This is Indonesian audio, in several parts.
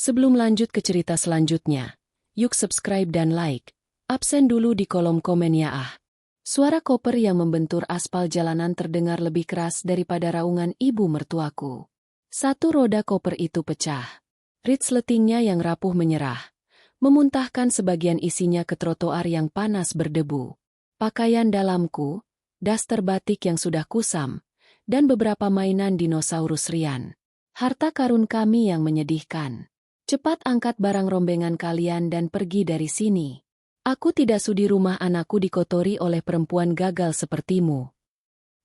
Sebelum lanjut ke cerita selanjutnya, yuk subscribe dan like. Absen dulu di kolom komen ya ah. Suara koper yang membentur aspal jalanan terdengar lebih keras daripada raungan ibu mertuaku. Satu roda koper itu pecah. Ritz letingnya yang rapuh menyerah, memuntahkan sebagian isinya ke trotoar yang panas berdebu. Pakaian dalamku, daster batik yang sudah kusam, dan beberapa mainan dinosaurus Rian. Harta karun kami yang menyedihkan. Cepat angkat barang rombengan kalian dan pergi dari sini. Aku tidak sudi rumah anakku dikotori oleh perempuan gagal sepertimu.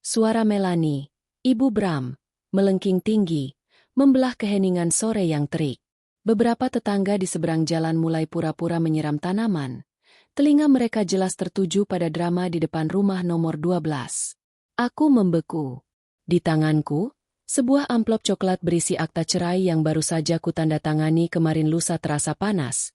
Suara Melanie, Ibu Bram, melengking tinggi, membelah keheningan sore yang terik. Beberapa tetangga di seberang jalan mulai pura-pura menyiram tanaman. Telinga mereka jelas tertuju pada drama di depan rumah nomor 12. Aku membeku. Di tanganku, sebuah amplop coklat berisi akta cerai yang baru saja kutandatangani kemarin lusa terasa panas.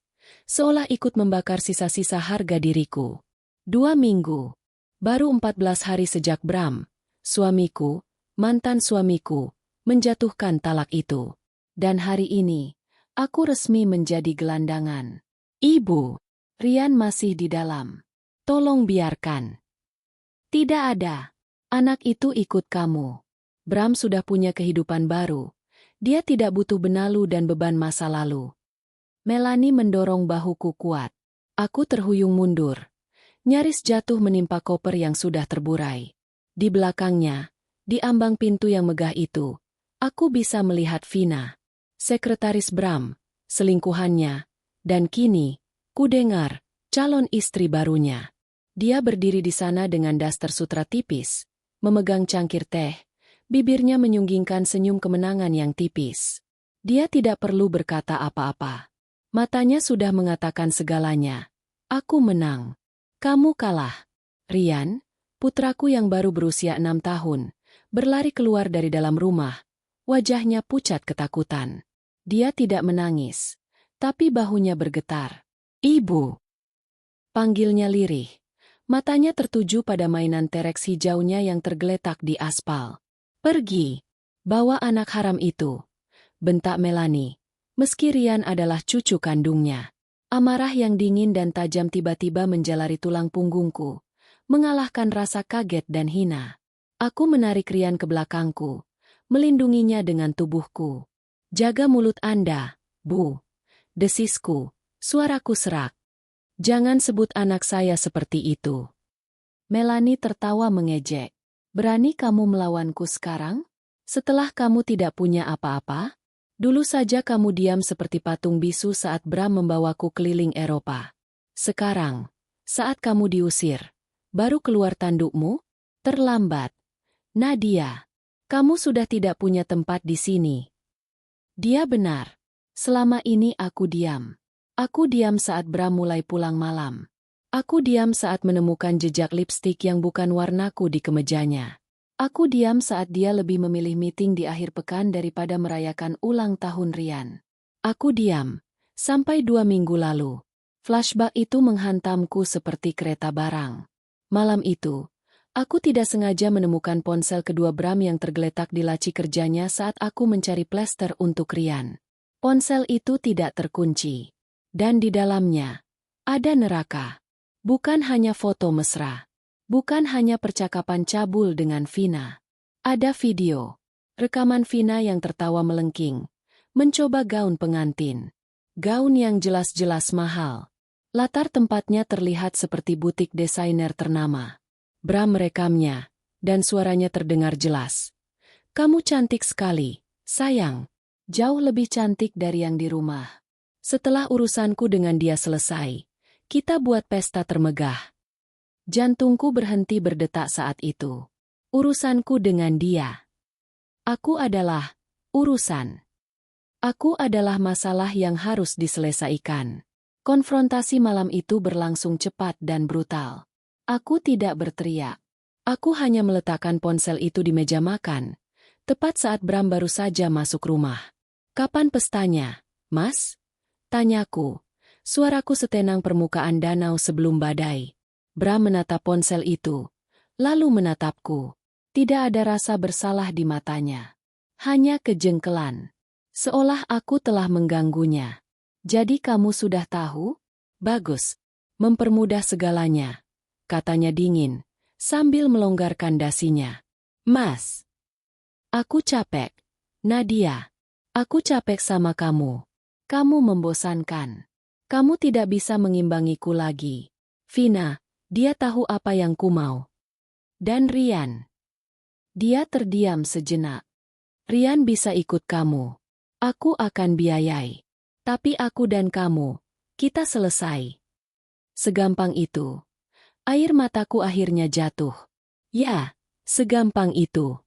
Seolah ikut membakar sisa-sisa harga diriku. 2 minggu. Baru 14 hari sejak Bram, suamiku, mantan suamiku, menjatuhkan talak itu. Dan hari ini, aku resmi menjadi gelandangan. Ibu, Rian masih di dalam. Tolong biarkan. Tidak ada. Anak itu ikut kamu. Bram sudah punya kehidupan baru. Dia tidak butuh benalu dan beban masa lalu. Melanie mendorong bahuku kuat. Aku terhuyung mundur. Nyaris jatuh menimpa koper yang sudah terburai. Di belakangnya, di ambang pintu yang megah itu, aku bisa melihat Vina, sekretaris Bram, selingkuhannya, dan kini, ku dengar, calon istri barunya. Dia berdiri di sana dengan daster sutra tipis, memegang cangkir teh, bibirnya menyunggingkan senyum kemenangan yang tipis. Dia tidak perlu berkata apa-apa. Matanya sudah mengatakan segalanya. Aku menang. Kamu kalah. Rian, putraku yang baru berusia 6 tahun, berlari keluar dari dalam rumah. Wajahnya pucat ketakutan. Dia tidak menangis, tapi bahunya bergetar. Ibu! Panggilnya lirih. Matanya tertuju pada mainan T-Rex hijaunya yang tergeletak di aspal. Pergi! Bawa anak haram itu. Bentak Melanie. Meski Rian adalah cucu kandungnya. Amarah yang dingin dan tajam tiba-tiba menjalari tulang punggungku, mengalahkan rasa kaget dan hina. Aku menarik Rian ke belakangku, melindunginya dengan tubuhku. Jaga mulut Anda, Bu. Desisku, suaraku serak. Jangan sebut anak saya seperti itu. Melanie tertawa mengejek. Berani kamu melawanku sekarang? Setelah kamu tidak punya apa-apa? Dulu saja kamu diam seperti patung bisu saat Bram membawaku keliling Eropa. Sekarang, saat kamu diusir, baru keluar tandukmu? Terlambat. Nadia, kamu sudah tidak punya tempat di sini. Dia benar. Selama ini aku diam. Aku diam saat Bram mulai pulang malam. Aku diam saat menemukan jejak lipstik yang bukan warnaku di kemejanya. Aku diam saat dia lebih memilih meeting di akhir pekan daripada merayakan ulang tahun Rian. Aku diam, sampai 2 minggu lalu. Flashback itu menghantamku seperti kereta barang. Malam itu, aku tidak sengaja menemukan ponsel kedua Bram yang tergeletak di laci kerjanya saat aku mencari plester untuk Rian. Ponsel itu tidak terkunci. Dan di dalamnya, ada neraka. Bukan hanya foto mesra. Bukan hanya percakapan cabul dengan Vina. Ada video. Rekaman Vina yang tertawa melengking. Mencoba gaun pengantin. Gaun yang jelas-jelas mahal. Latar tempatnya terlihat seperti butik desainer ternama. Bram merekamnya, dan suaranya terdengar jelas. Kamu cantik sekali, sayang. Jauh lebih cantik dari yang di rumah. Setelah urusanku dengan dia selesai, kita buat pesta termegah. Jantungku berhenti berdetak saat itu. Urusanku dengan dia. Aku adalah urusan. Aku adalah masalah yang harus diselesaikan. Konfrontasi malam itu berlangsung cepat dan brutal. Aku tidak berteriak. Aku hanya meletakkan ponsel itu di meja makan, tepat saat Bram baru saja masuk rumah. Kapan pestanya, Mas? Tanyaku. Suaraku setenang permukaan danau sebelum badai. Bram menatap ponsel itu, lalu menatapku. Tidak ada rasa bersalah di matanya. Hanya kejengkelan. Seolah aku telah mengganggunya. Jadi kamu sudah tahu? Bagus. Mempermudah segalanya, katanya dingin, sambil melonggarkan dasinya. Mas, aku capek. Nadia, aku capek sama kamu. Kamu membosankan. Kamu tidak bisa mengimbangiku lagi. Vina, dia tahu apa yang ku mau. Dan Rian. Dia terdiam sejenak. Rian bisa ikut kamu. Aku akan biayai. Tapi aku dan kamu, kita selesai. Segampang itu. Air mataku akhirnya jatuh. Ya, segampang itu.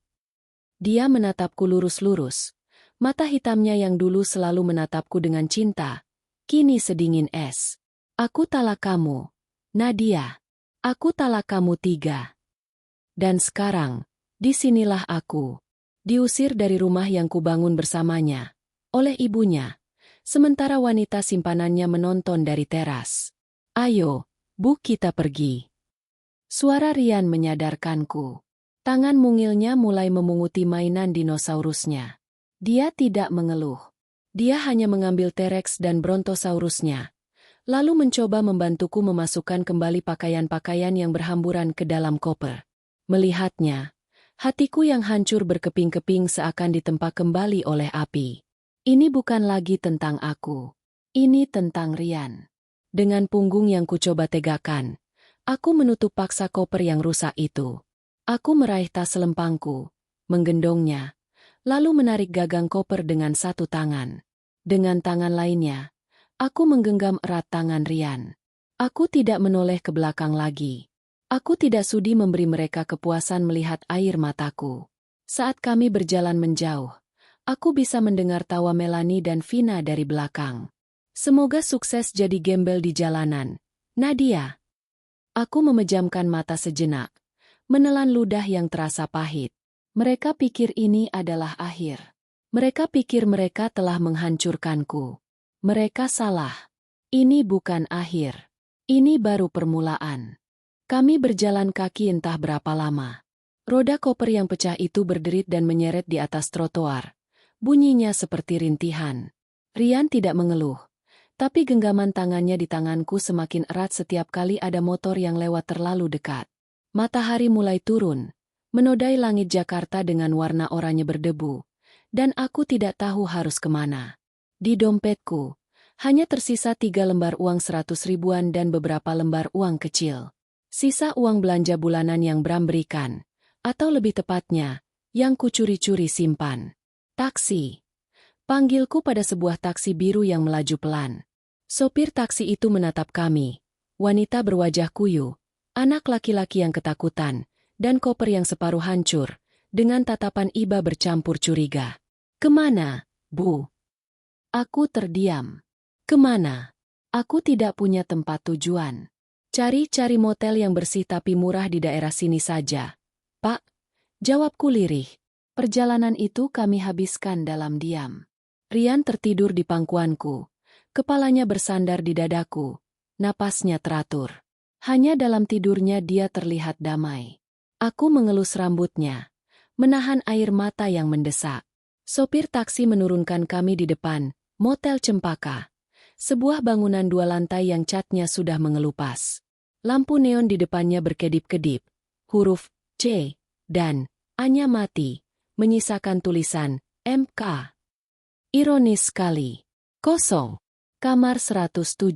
Dia menatapku lurus-lurus. Mata hitamnya yang dulu selalu menatapku dengan cinta, kini sedingin es. Aku talak kamu, Nadia. Aku talak kamu 3. Dan sekarang, disinilah aku. Diusir dari rumah yang kubangun bersamanya, oleh ibunya. Sementara wanita simpanannya menonton dari teras. Ayo, Bu, kita pergi. Suara Rian menyadarkanku. Tangan mungilnya mulai memunguti mainan dinosaurusnya. Dia tidak mengeluh. Dia hanya mengambil T-Rex dan Brontosaurusnya, lalu mencoba membantuku memasukkan kembali pakaian-pakaian yang berhamburan ke dalam koper. Melihatnya, hatiku yang hancur berkeping-keping seakan ditempa kembali oleh api. Ini bukan lagi tentang aku. Ini tentang Rian. Dengan punggung yang kucoba tegakkan, aku menutup paksa koper yang rusak itu. Aku meraih tas lempangku, menggendongnya, lalu menarik gagang koper dengan satu tangan. Dengan tangan lainnya, aku menggenggam erat tangan Rian. Aku tidak menoleh ke belakang lagi. Aku tidak sudi memberi mereka kepuasan melihat air mataku. Saat kami berjalan menjauh, aku bisa mendengar tawa Melanie dan Vina dari belakang. Semoga sukses jadi gembel di jalanan, Nadia. Aku memejamkan mata sejenak, menelan ludah yang terasa pahit. Mereka pikir ini adalah akhir. Mereka pikir mereka telah menghancurkanku. Mereka salah. Ini bukan akhir. Ini baru permulaan. Kami berjalan kaki entah berapa lama. Roda koper yang pecah itu berderit dan menyeret di atas trotoar. Bunyinya seperti rintihan. Rian tidak mengeluh, tapi genggaman tangannya di tanganku semakin erat setiap kali ada motor yang lewat terlalu dekat. Matahari mulai turun, menodai langit Jakarta dengan warna oranye berdebu, dan aku tidak tahu harus kemana. Di dompetku, hanya tersisa 3 lembar uang 100 ribuan dan beberapa lembar uang kecil. Sisa uang belanja bulanan yang Bram berikan, atau lebih tepatnya, yang kucuri-curi simpan. Taksi. Panggilku pada sebuah taksi biru yang melaju pelan. Sopir taksi itu menatap kami. Wanita berwajah kuyu, anak laki-laki yang ketakutan, dan koper yang separuh hancur, dengan tatapan iba bercampur curiga. Kemana, Bu? Aku terdiam. Kemana? Aku tidak punya tempat tujuan. Cari-cari motel yang bersih tapi murah di daerah sini saja. Pak, jawabku lirih. Perjalanan itu kami habiskan dalam diam. Rian tertidur di pangkuanku. Kepalanya bersandar di dadaku. Napasnya teratur. Hanya dalam tidurnya dia terlihat damai. Aku mengelus rambutnya, menahan air mata yang mendesak. Sopir taksi menurunkan kami di depan Motel Cempaka. Sebuah bangunan 2 lantai yang catnya sudah mengelupas. Lampu neon di depannya berkedip-kedip. Huruf C dan A-nya mati, menyisakan tulisan MK. Ironis sekali. Kosong. Kamar 107.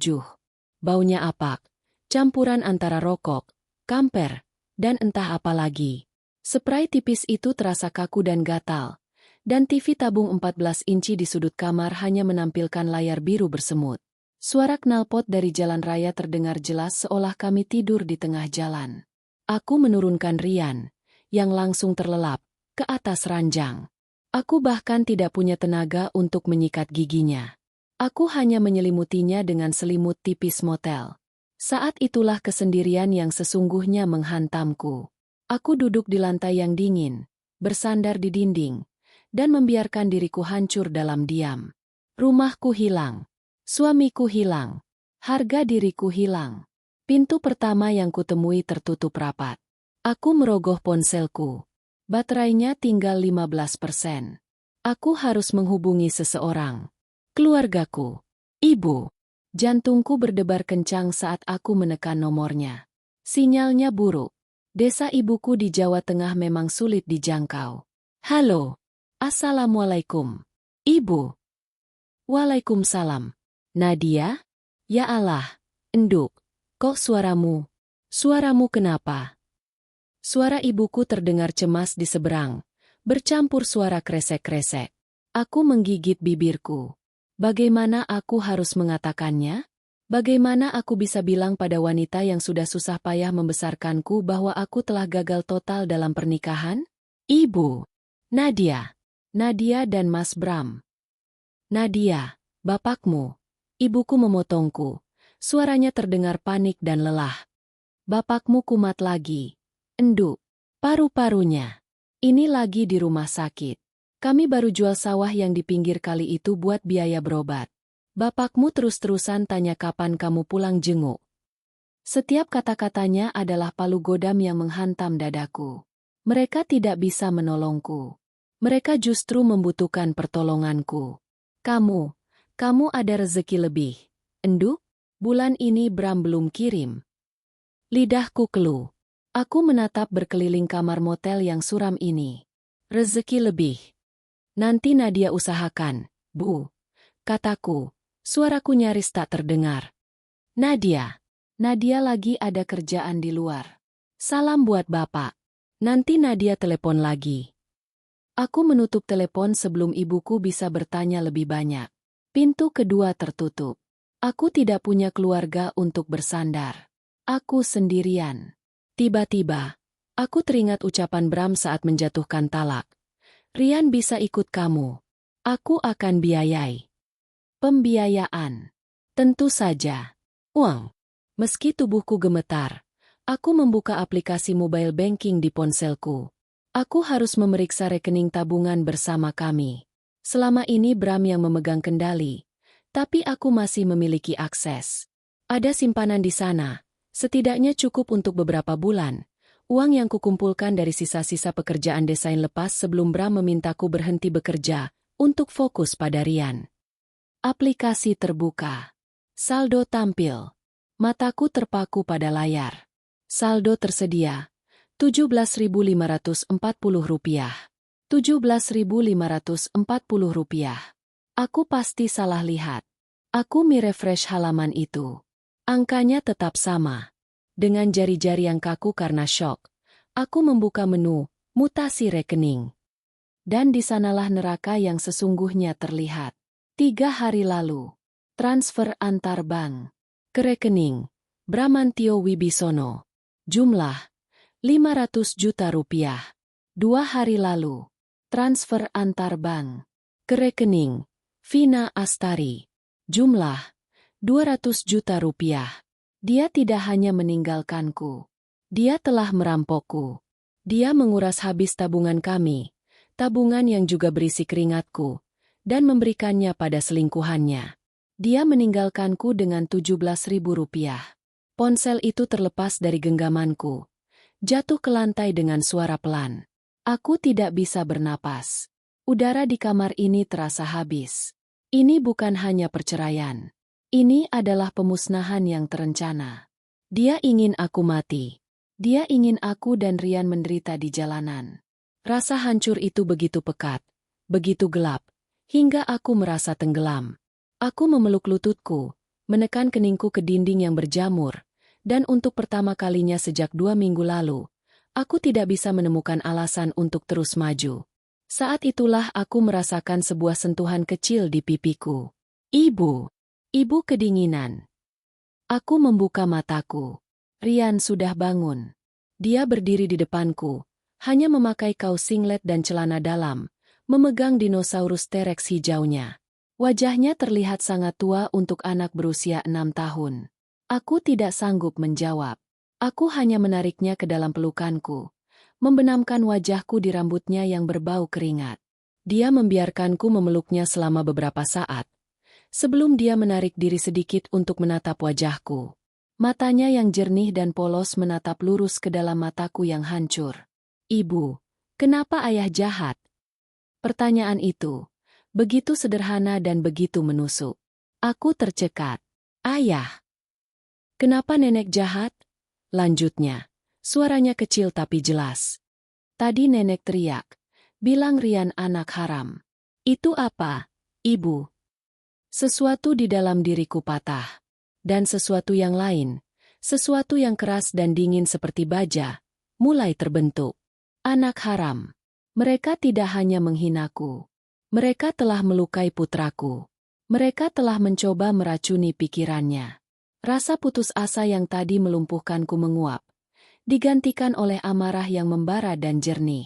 Baunya apak, campuran antara rokok, kamper, dan entah apa lagi. Spray tipis itu terasa kaku dan gatal, dan TV tabung 14 inci di sudut kamar hanya menampilkan layar biru bersemut. Suara knalpot dari jalan raya terdengar jelas seolah kami tidur di tengah jalan. Aku menurunkan Rian, yang langsung terlelap, ke atas ranjang. Aku bahkan tidak punya tenaga untuk menyikat giginya. Aku hanya menyelimutinya dengan selimut tipis motel. Saat itulah kesendirian yang sesungguhnya menghantamku. Aku duduk di lantai yang dingin, bersandar di dinding, dan membiarkan diriku hancur dalam diam. Rumahku hilang. Suamiku hilang. Harga diriku hilang. Pintu pertama yang kutemui tertutup rapat. Aku merogoh ponselku. Baterainya tinggal 15%. Aku harus menghubungi seseorang. Keluargaku. Ibu. Jantungku berdebar kencang saat aku menekan nomornya. Sinyalnya buruk. Desa ibuku di Jawa Tengah memang sulit dijangkau. Halo. Assalamualaikum. Ibu. Waalaikumsalam. Nadia? Ya Allah. Enduk. Kok suaramu? Suaramu kenapa? Suara ibuku terdengar cemas di seberang, bercampur suara kresek-kresek. Aku menggigit bibirku. Bagaimana aku harus mengatakannya? Bagaimana aku bisa bilang pada wanita yang sudah susah payah membesarkanku bahwa aku telah gagal total dalam pernikahan? Ibu. Nadia. Nadia dan Mas Bram. Nadia, bapakmu. Ibuku memotongku. Suaranya terdengar panik dan lelah. Bapakmu kumat lagi. Enduk. Paru-parunya. Ini lagi di rumah sakit. Kami baru jual sawah yang di pinggir kali itu buat biaya berobat. Bapakmu terus-terusan tanya kapan kamu pulang jenguk. Setiap kata-katanya adalah palu godam yang menghantam dadaku. Mereka tidak bisa menolongku. Mereka justru membutuhkan pertolonganku. Kamu ada rezeki lebih. Enduk, bulan ini Bram belum kirim. Lidahku keluh. Aku menatap berkeliling kamar motel yang suram ini. Rezeki lebih. Nanti Nadia usahakan, Bu. Kataku, suaraku nyaris tak terdengar. Nadia lagi ada kerjaan di luar. Salam buat Bapak. Nanti Nadia telepon lagi. Aku menutup telepon sebelum ibuku bisa bertanya lebih banyak. Pintu kedua tertutup. Aku tidak punya keluarga untuk bersandar. Aku sendirian. Tiba-tiba, aku teringat ucapan Bram saat menjatuhkan talak. Rian bisa ikut kamu. Aku akan biayai. Pembiayaan. Tentu saja. Uang. Meski tubuhku gemetar, aku membuka aplikasi mobile banking di ponselku. Aku harus memeriksa rekening tabungan bersama kami. Selama ini Bram yang memegang kendali, tapi aku masih memiliki akses. Ada simpanan di sana, setidaknya cukup untuk beberapa bulan. Uang yang kukumpulkan dari sisa-sisa pekerjaan desain lepas sebelum Bram memintaku berhenti bekerja, untuk fokus pada Rian. Aplikasi terbuka. Saldo tampil. Mataku terpaku pada layar. Saldo tersedia. Rp17.540. Rp17.540. Aku pasti salah lihat. Aku refresh halaman itu. Angkanya tetap sama. Dengan jari-jari yang kaku karena syok, aku membuka menu, mutasi rekening. Dan di sanalah neraka yang sesungguhnya terlihat. 3 hari lalu, transfer antar bank. Ke rekening, Bramantio Wibisono. Jumlah, Rp500 juta. 2 hari lalu, transfer antar bank. Ke rekening, Vina Astari. Jumlah, Rp200 juta. Dia tidak hanya meninggalkanku. Dia telah merampokku. Dia menguras habis tabungan kami, tabungan yang juga berisi keringatku, dan memberikannya pada selingkuhannya. Dia meninggalkanku dengan Rp17.000. Ponsel itu terlepas dari genggamanku, jatuh ke lantai dengan suara pelan. Aku tidak bisa bernapas. Udara di kamar ini terasa habis. Ini bukan hanya perceraian. Ini adalah pemusnahan yang terencana. Dia ingin aku mati. Dia ingin aku dan Rian menderita di jalanan. Rasa hancur itu begitu pekat, begitu gelap, hingga aku merasa tenggelam. Aku memeluk lututku, menekan keningku ke dinding yang berjamur, dan untuk pertama kalinya sejak 2 minggu lalu, aku tidak bisa menemukan alasan untuk terus maju. Saat itulah aku merasakan sebuah sentuhan kecil di pipiku. Ibu kedinginan. Aku membuka mataku. Rian sudah bangun. Dia berdiri di depanku, hanya memakai kaos singlet dan celana dalam, memegang dinosaurus T-Rex hijaunya. Wajahnya terlihat sangat tua untuk anak berusia 6 tahun. Aku tidak sanggup menjawab. Aku hanya menariknya ke dalam pelukanku, membenamkan wajahku di rambutnya yang berbau keringat. Dia membiarkanku memeluknya selama beberapa saat, sebelum dia menarik diri sedikit untuk menatap wajahku. Matanya yang jernih dan polos menatap lurus ke dalam mataku yang hancur. Ibu, kenapa ayah jahat? Pertanyaan itu begitu sederhana dan begitu menusuk. Aku tercekat. Ayah. Kenapa nenek jahat? Lanjutnya. Suaranya kecil tapi jelas. Tadi nenek teriak. Bilang Rian anak haram. Itu apa, Ibu? Sesuatu di dalam diriku patah. Dan sesuatu yang lain. Sesuatu yang keras dan dingin seperti baja. Mulai terbentuk. Anak haram. Mereka tidak hanya menghinaku. Mereka telah melukai putraku. Mereka telah mencoba meracuni pikirannya. Rasa putus asa yang tadi melumpuhkanku menguap, digantikan oleh amarah yang membara dan jernih.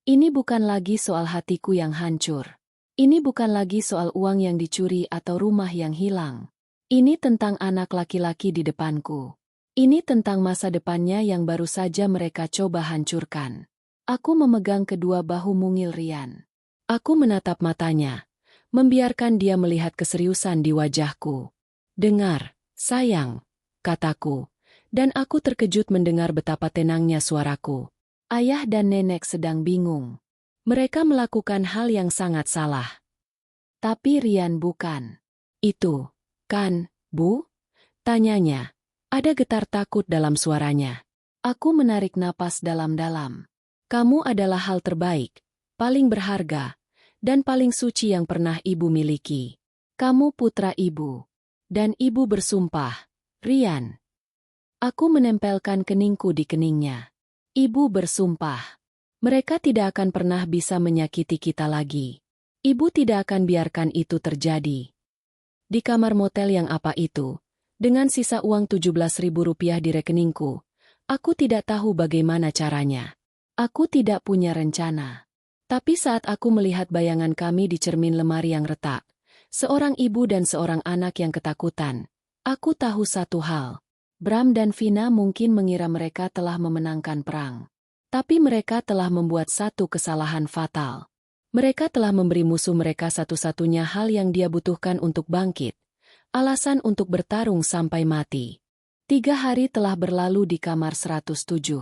Ini bukan lagi soal hatiku yang hancur. Ini bukan lagi soal uang yang dicuri atau rumah yang hilang. Ini tentang anak laki-laki di depanku. Ini tentang masa depannya yang baru saja mereka coba hancurkan. Aku memegang kedua bahu mungil Rian. Aku menatap matanya, membiarkan dia melihat keseriusan di wajahku. Dengar, sayang, kataku, dan aku terkejut mendengar betapa tenangnya suaraku. Ayah dan nenek sedang bingung. Mereka melakukan hal yang sangat salah. Tapi Rian bukan. Itu, kan, Bu? Tanyanya. Ada getar takut dalam suaranya. Aku menarik napas dalam-dalam. Kamu adalah hal terbaik, paling berharga, dan paling suci yang pernah Ibu miliki. Kamu putra Ibu. Dan Ibu bersumpah, Rian. Aku menempelkan keningku di keningnya. Ibu bersumpah. Mereka tidak akan pernah bisa menyakiti kita lagi. Ibu tidak akan biarkan itu terjadi. Di kamar motel yang apa itu, dengan sisa uang Rp17.000 di rekeningku, aku tidak tahu bagaimana caranya. Aku tidak punya rencana. Tapi saat aku melihat bayangan kami di cermin lemari yang retak, seorang ibu dan seorang anak yang ketakutan, aku tahu satu hal. Bram dan Vina mungkin mengira mereka telah memenangkan perang. Tapi mereka telah membuat satu kesalahan fatal. Mereka telah memberi musuh mereka satu-satunya hal yang dia butuhkan untuk bangkit. Alasan untuk bertarung sampai mati. 3 hari telah berlalu di kamar 107.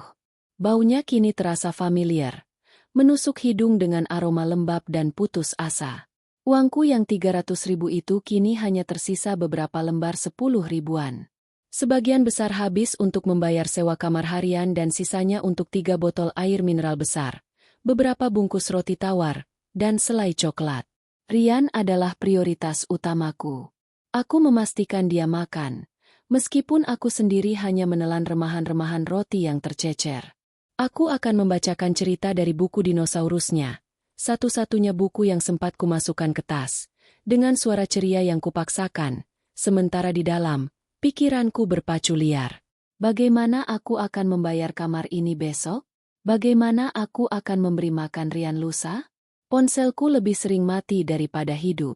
Baunya kini terasa familiar. Menusuk hidung dengan aroma lembab dan putus asa. Uangku yang 300.000 itu kini hanya tersisa beberapa lembar 10 ribuan. Sebagian besar habis untuk membayar sewa kamar harian dan sisanya untuk 3 botol air mineral besar, beberapa bungkus roti tawar, dan selai coklat. Rian adalah prioritas utamaku. Aku memastikan dia makan, meskipun aku sendiri hanya menelan remahan-remahan roti yang tercecer. Aku akan membacakan cerita dari buku dinosaurusnya, satu-satunya buku yang sempat kumasukkan ke tas, dengan suara ceria yang kupaksakan, sementara di dalam, pikiranku berpacu liar. Bagaimana aku akan membayar kamar ini besok? Bagaimana aku akan memberi makan Rian lusa? Ponselku lebih sering mati daripada hidup.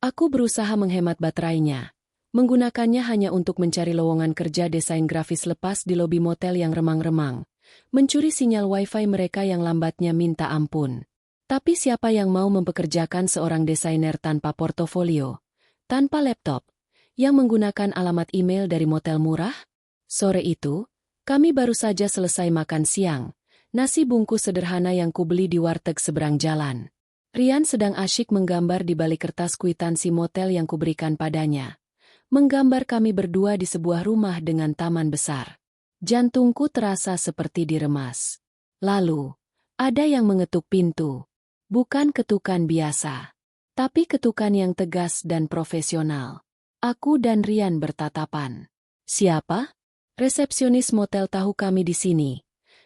Aku berusaha menghemat baterainya, menggunakannya hanya untuk mencari lowongan kerja desain grafis lepas di lobi motel yang remang-remang. Mencuri sinyal wifi mereka yang lambatnya minta ampun. Tapi siapa yang mau mempekerjakan seorang desainer tanpa portofolio, tanpa laptop, yang menggunakan alamat email dari motel murah? Sore itu, kami baru saja selesai makan siang, nasi bungkus sederhana yang kubeli di warteg seberang jalan. Rian sedang asyik menggambar di balik kertas kwitansi motel yang kuberikan padanya. Menggambar kami berdua di sebuah rumah dengan taman besar. Jantungku terasa seperti diremas. Lalu, ada yang mengetuk pintu. Bukan ketukan biasa, tapi ketukan yang tegas dan profesional. Aku dan Rian bertatapan. Siapa? Resepsionis motel tahu kami di sini.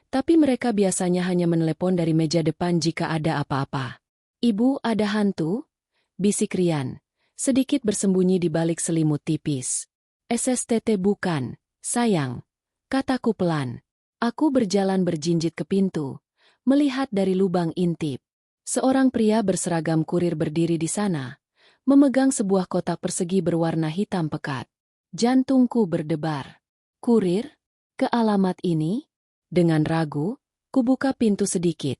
Tapi mereka biasanya hanya menelepon dari meja depan jika ada apa-apa. Ibu, ada hantu? Bisik Rian, sedikit bersembunyi di balik selimut tipis. SSTT bukan, sayang. Kataku pelan. Aku berjalan berjinjit ke pintu, melihat dari lubang intip. Seorang pria berseragam kurir berdiri di sana, memegang sebuah kotak persegi berwarna hitam pekat. Jantungku berdebar. Kurir? Ke alamat ini? Dengan ragu, kubuka pintu sedikit.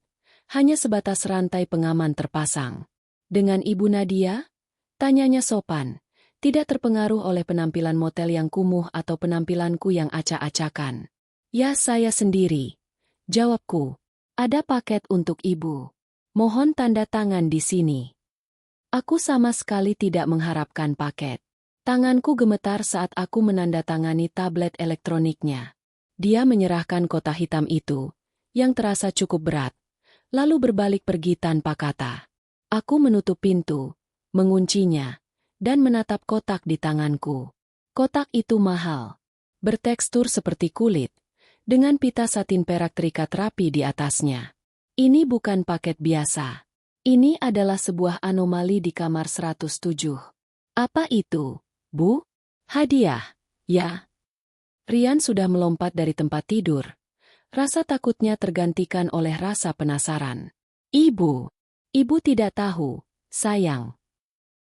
Hanya sebatas rantai pengaman terpasang. Dengan Ibu Nadia? Tanyanya sopan. Tidak terpengaruh oleh penampilan motel yang kumuh atau penampilanku yang acak-acakan. Ya, saya sendiri. Jawabku. Ada paket untuk Ibu. Mohon tanda tangan di sini. Aku sama sekali tidak mengharapkan paket. Tanganku gemetar saat aku menandatangani tablet elektroniknya. Dia menyerahkan kotak hitam itu, yang terasa cukup berat, lalu berbalik pergi tanpa kata. Aku menutup pintu, menguncinya, dan menatap kotak di tanganku. Kotak itu mahal, bertekstur seperti kulit, dengan pita satin perak terikat rapi di atasnya. Ini bukan paket biasa. Ini adalah sebuah anomali di kamar 107. Apa itu, Bu? Hadiah, ya. Rian sudah melompat dari tempat tidur. Rasa takutnya tergantikan oleh rasa penasaran. Ibu tidak tahu, sayang.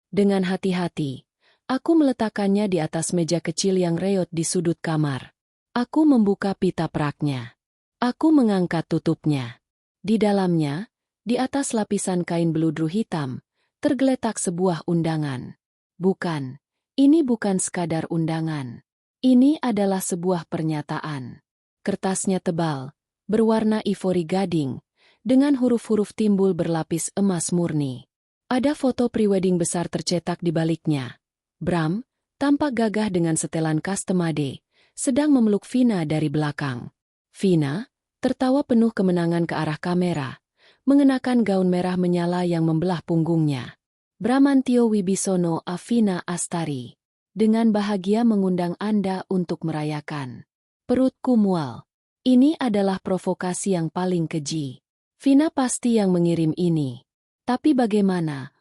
Dengan hati-hati, aku meletakkannya di atas meja kecil yang reot di sudut kamar. Aku membuka pita peraknya. Aku mengangkat tutupnya. Di dalamnya, di atas lapisan kain beludru hitam, tergeletak sebuah undangan. Bukan, ini bukan sekadar undangan. Ini adalah sebuah pernyataan. Kertasnya tebal, berwarna ivory gading, dengan huruf-huruf timbul berlapis emas murni. Ada foto prewedding besar tercetak di baliknya. Bram, tampak gagah dengan setelan custom made, sedang memeluk Vina dari belakang. Vina, tertawa penuh kemenangan ke arah kamera, mengenakan gaun merah menyala yang membelah punggungnya. Bramantio Wibisono Vina Astari. Dengan bahagia mengundang Anda untuk merayakan. Perutku mual. Ini adalah provokasi yang paling keji. Vina pasti yang mengirim ini. Tapi bagaimana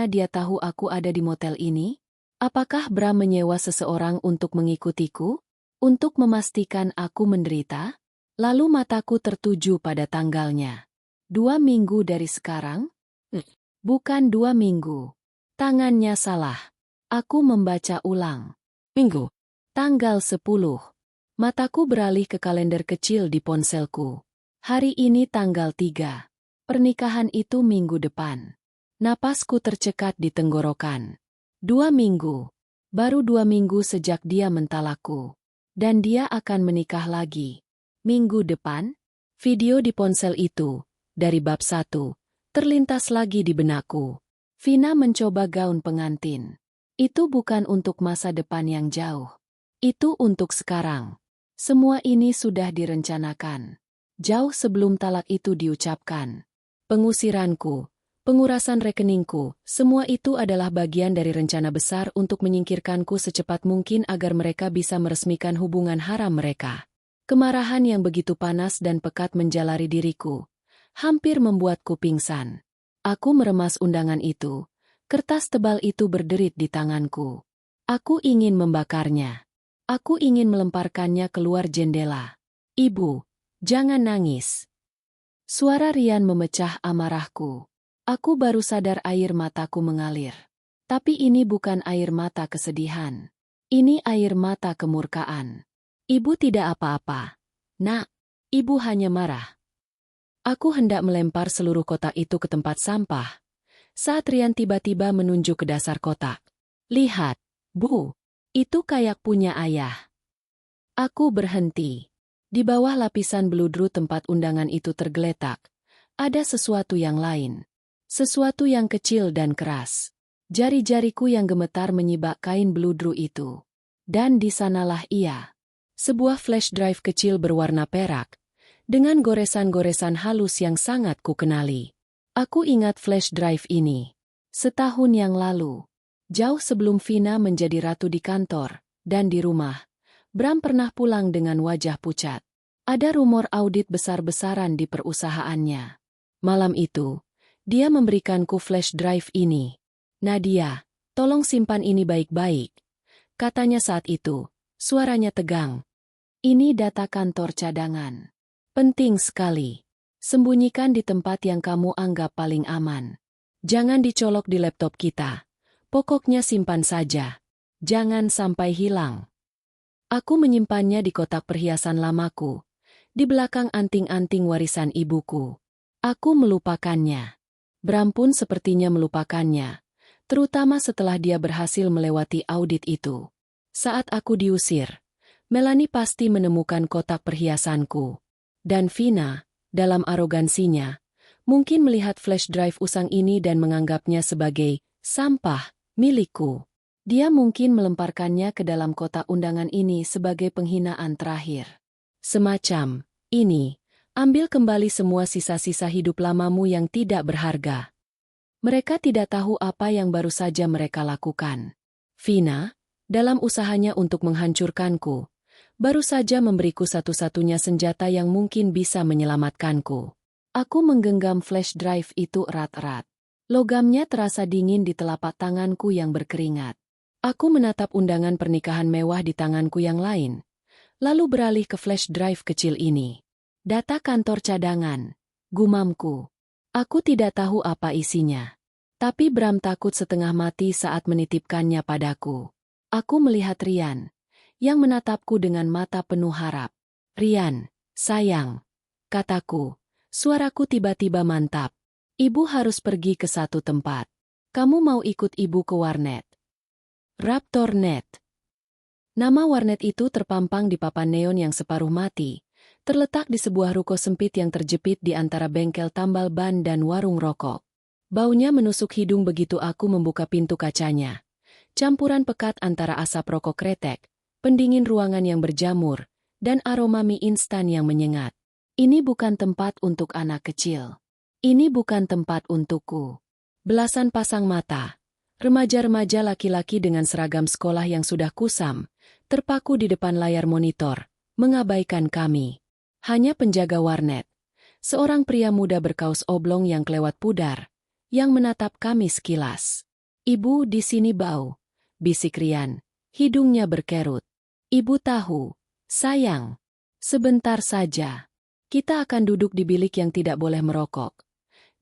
dia tahu aku ada di motel ini? Apakah Bram menyewa seseorang untuk mengikutiku? Untuk memastikan aku menderita? Lalu mataku tertuju pada tanggalnya. 2 minggu dari sekarang? Bukan 2 minggu. Tangannya salah. Aku membaca ulang. Minggu. Tanggal 10. Mataku beralih ke kalender kecil di ponselku. Hari ini tanggal 3. Pernikahan itu minggu depan. Napasku tercekat di tenggorokan. 2 minggu. Baru 2 minggu sejak dia mentalakku. Dan dia akan menikah lagi. Minggu depan? Video di ponsel itu, dari bab 1, terlintas lagi di benakku. Vina mencoba gaun pengantin. Itu bukan untuk masa depan yang jauh. Itu untuk sekarang. Semua ini sudah direncanakan. Jauh sebelum talak itu diucapkan. Pengusiranku, pengurasan rekeningku, semua itu adalah bagian dari rencana besar untuk menyingkirkanku secepat mungkin agar mereka bisa meresmikan hubungan haram mereka. Kemarahan yang begitu panas dan pekat menjalari diriku, hampir membuatku pingsan. Aku meremas undangan itu. Kertas tebal itu berderit di tanganku. Aku ingin membakarnya. Aku ingin melemparkannya keluar jendela. Ibu, jangan nangis. Suara Rian memecah amarahku. Aku baru sadar air mataku mengalir. Tapi ini bukan air mata kesedihan. Ini air mata kemurkaan. Ibu tidak apa-apa. Nak, ibu hanya marah. Aku hendak melempar seluruh kotak itu ke tempat sampah, saat Rian tiba-tiba menunjuk ke dasar kotak. Lihat, Bu, itu kayak punya ayah. Aku berhenti. Di bawah lapisan beludru tempat undangan itu tergeletak, ada sesuatu yang lain. Sesuatu yang kecil dan keras. Jari-jariku yang gemetar menyibak kain beludru itu. Dan di sanalah ia. Sebuah flash drive kecil berwarna perak, dengan goresan-goresan halus yang sangat kukenali. Aku ingat flash drive ini. Setahun yang lalu, jauh sebelum Vina menjadi ratu di kantor, dan di rumah, Bram pernah pulang dengan wajah pucat. Ada rumor audit besar-besaran di perusahaannya. Malam itu, dia memberikanku flash drive ini. Nadia, tolong simpan ini baik-baik. Katanya saat itu, suaranya tegang. Ini data kantor cadangan. Penting sekali. Sembunyikan di tempat yang kamu anggap paling aman. Jangan dicolok di laptop kita. Pokoknya simpan saja. Jangan sampai hilang. Aku menyimpannya di kotak perhiasan lamaku, di belakang anting-anting warisan ibuku. Aku melupakannya. Bram pun sepertinya melupakannya, terutama setelah dia berhasil melewati audit itu. Saat aku diusir, Melanie pasti menemukan kotak perhiasanku. Dan Vina, dalam arogansinya, Mungkin melihat flash drive usang ini dan menganggapnya sebagai sampah milikku. Dia mungkin melemparkannya ke dalam kotak undangan ini sebagai penghinaan terakhir. Semacam ini, ambil kembali semua sisa-sisa hidup lamamu yang tidak berharga. Mereka tidak tahu apa yang baru saja mereka lakukan. Vina, dalam usahanya untuk menghancurkanku, baru saja memberiku satu-satunya senjata yang mungkin bisa menyelamatkanku. Aku menggenggam flash drive itu erat-erat. Logamnya terasa dingin di telapak tanganku yang berkeringat. Aku menatap undangan pernikahan mewah di tanganku yang lain, lalu beralih ke flash drive kecil ini. Data kantor cadangan, gumamku. Aku tidak tahu apa isinya. Tapi Bram takut setengah mati saat menitipkannya padaku. Aku melihat Rian, yang menatapku dengan mata penuh harap. Rian, sayang, kataku. Suaraku tiba-tiba mantap. Ibu harus pergi ke satu tempat. Kamu mau ikut ibu ke warnet? Raptornet. Nama warnet itu terpampang di papan neon yang separuh mati, terletak di sebuah ruko sempit yang terjepit di antara bengkel tambal ban dan warung rokok. Baunya menusuk hidung begitu aku membuka pintu kacanya. Campuran pekat antara asap rokok kretek, pendingin ruangan yang berjamur, dan aroma mie instan yang menyengat. Ini bukan tempat untuk anak kecil. Ini bukan tempat untukku. Belasan pasang mata, remaja-remaja laki-laki dengan seragam sekolah yang sudah kusam, terpaku di depan layar monitor, mengabaikan kami. Hanya penjaga warnet, seorang pria muda berkaus oblong yang kelewat pudar, yang menatap kami sekilas. Ibu di sini bau, bisik Rian, hidungnya berkerut. Ibu tahu, sayang. Sebentar saja. Kita akan duduk di bilik yang tidak boleh merokok.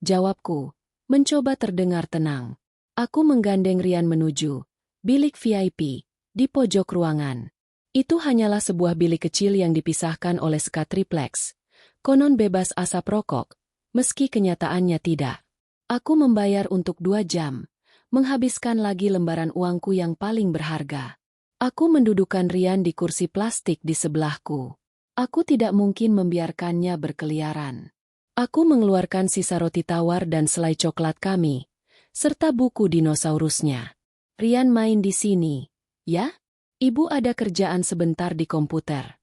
Jawabku, mencoba terdengar tenang. Aku menggandeng Rian menuju bilik VIP di pojok ruangan. Itu hanyalah sebuah bilik kecil yang dipisahkan oleh sekat triplex. Konon bebas asap rokok, meski kenyataannya tidak. Aku membayar untuk 2 jam, menghabiskan lagi lembaran uangku yang paling berharga. Aku mendudukkan Rian di kursi plastik di sebelahku. Aku tidak mungkin membiarkannya berkeliaran. Aku mengeluarkan sisa roti tawar dan selai coklat kami, serta buku dinosaurusnya. Rian main di sini, ya? Ibu ada kerjaan sebentar di komputer.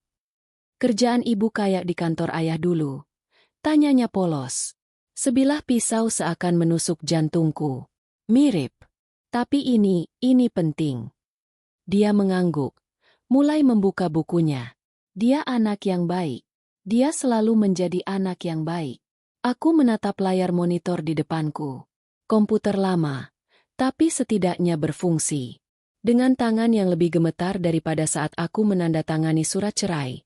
Kerjaan ibu kayak di kantor ayah dulu. Tanyanya polos. Sebilah pisau seakan menusuk jantungku. Mirip. Tapi ini penting. Dia mengangguk, mulai membuka bukunya. Dia anak yang baik. Dia selalu menjadi anak yang baik. Aku menatap layar monitor di depanku. Komputer lama, tapi setidaknya berfungsi. Dengan tangan yang lebih gemetar daripada saat aku menandatangani surat cerai,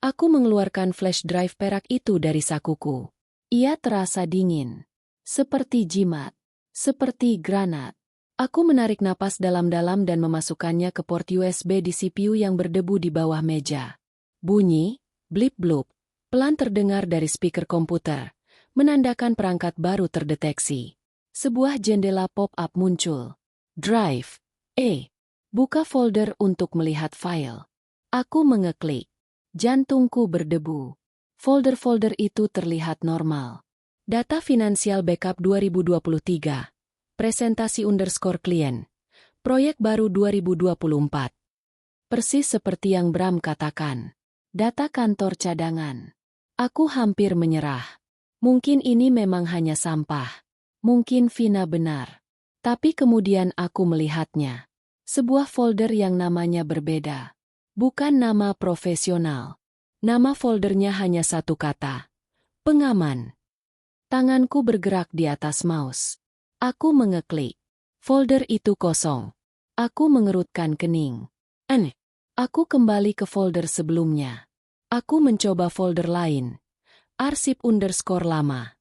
aku mengeluarkan flash drive perak itu dari sakuku. Ia terasa dingin. Seperti jimat. Seperti granat. Aku menarik napas dalam-dalam dan memasukkannya ke port USB di CPU yang berdebu di bawah meja. Bunyi, blip-blup, pelan terdengar dari speaker komputer, menandakan perangkat baru terdeteksi. Sebuah jendela pop-up muncul. Drive. Buka folder untuk melihat file. Aku mengeklik. Jantungku berdebu. Folder-folder itu terlihat normal. Data finansial backup 2023. Presentasi underscore klien. Proyek baru 2024. Persis seperti yang Bram katakan. Data kantor cadangan. Aku hampir menyerah. Mungkin ini memang hanya sampah. Mungkin Vina benar. Tapi kemudian aku melihatnya. Sebuah folder yang namanya berbeda. Bukan nama profesional. Nama foldernya hanya satu kata. Pengaman. Tanganku bergerak di atas mouse. Aku mengeklik. Folder itu kosong. Aku mengerutkan kening. Aneh. Aku kembali ke folder sebelumnya. Aku mencoba folder lain. Arsip underscore lama.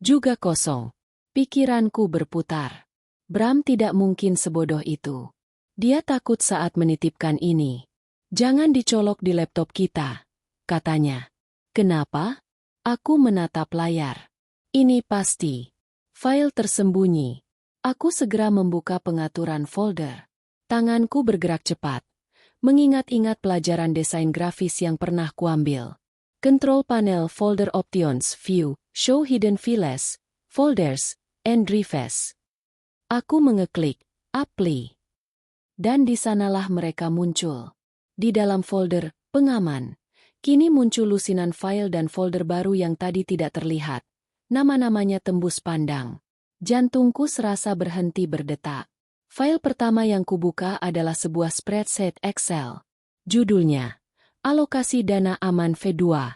Juga kosong. Pikiranku berputar. Bram tidak mungkin sebodoh itu. Dia takut saat menitipkan ini. Jangan dicolok di laptop kita, katanya. Kenapa? Aku menatap layar. Ini pasti. File tersembunyi. Aku segera membuka pengaturan folder. Tanganku bergerak cepat. Mengingat-ingat pelajaran desain grafis yang pernah kuambil. Control panel folder options view, Show hidden files, folders, and drives. Aku mengeklik, apply. Dan di sanalah mereka muncul. Di dalam folder, pengaman. Kini muncul lusinan file dan folder baru yang tadi tidak terlihat. Nama-namanya tembus pandang. Jantungku serasa berhenti berdetak. File pertama yang kubuka adalah sebuah spreadsheet Excel. Judulnya, Alokasi Dana Aman V2.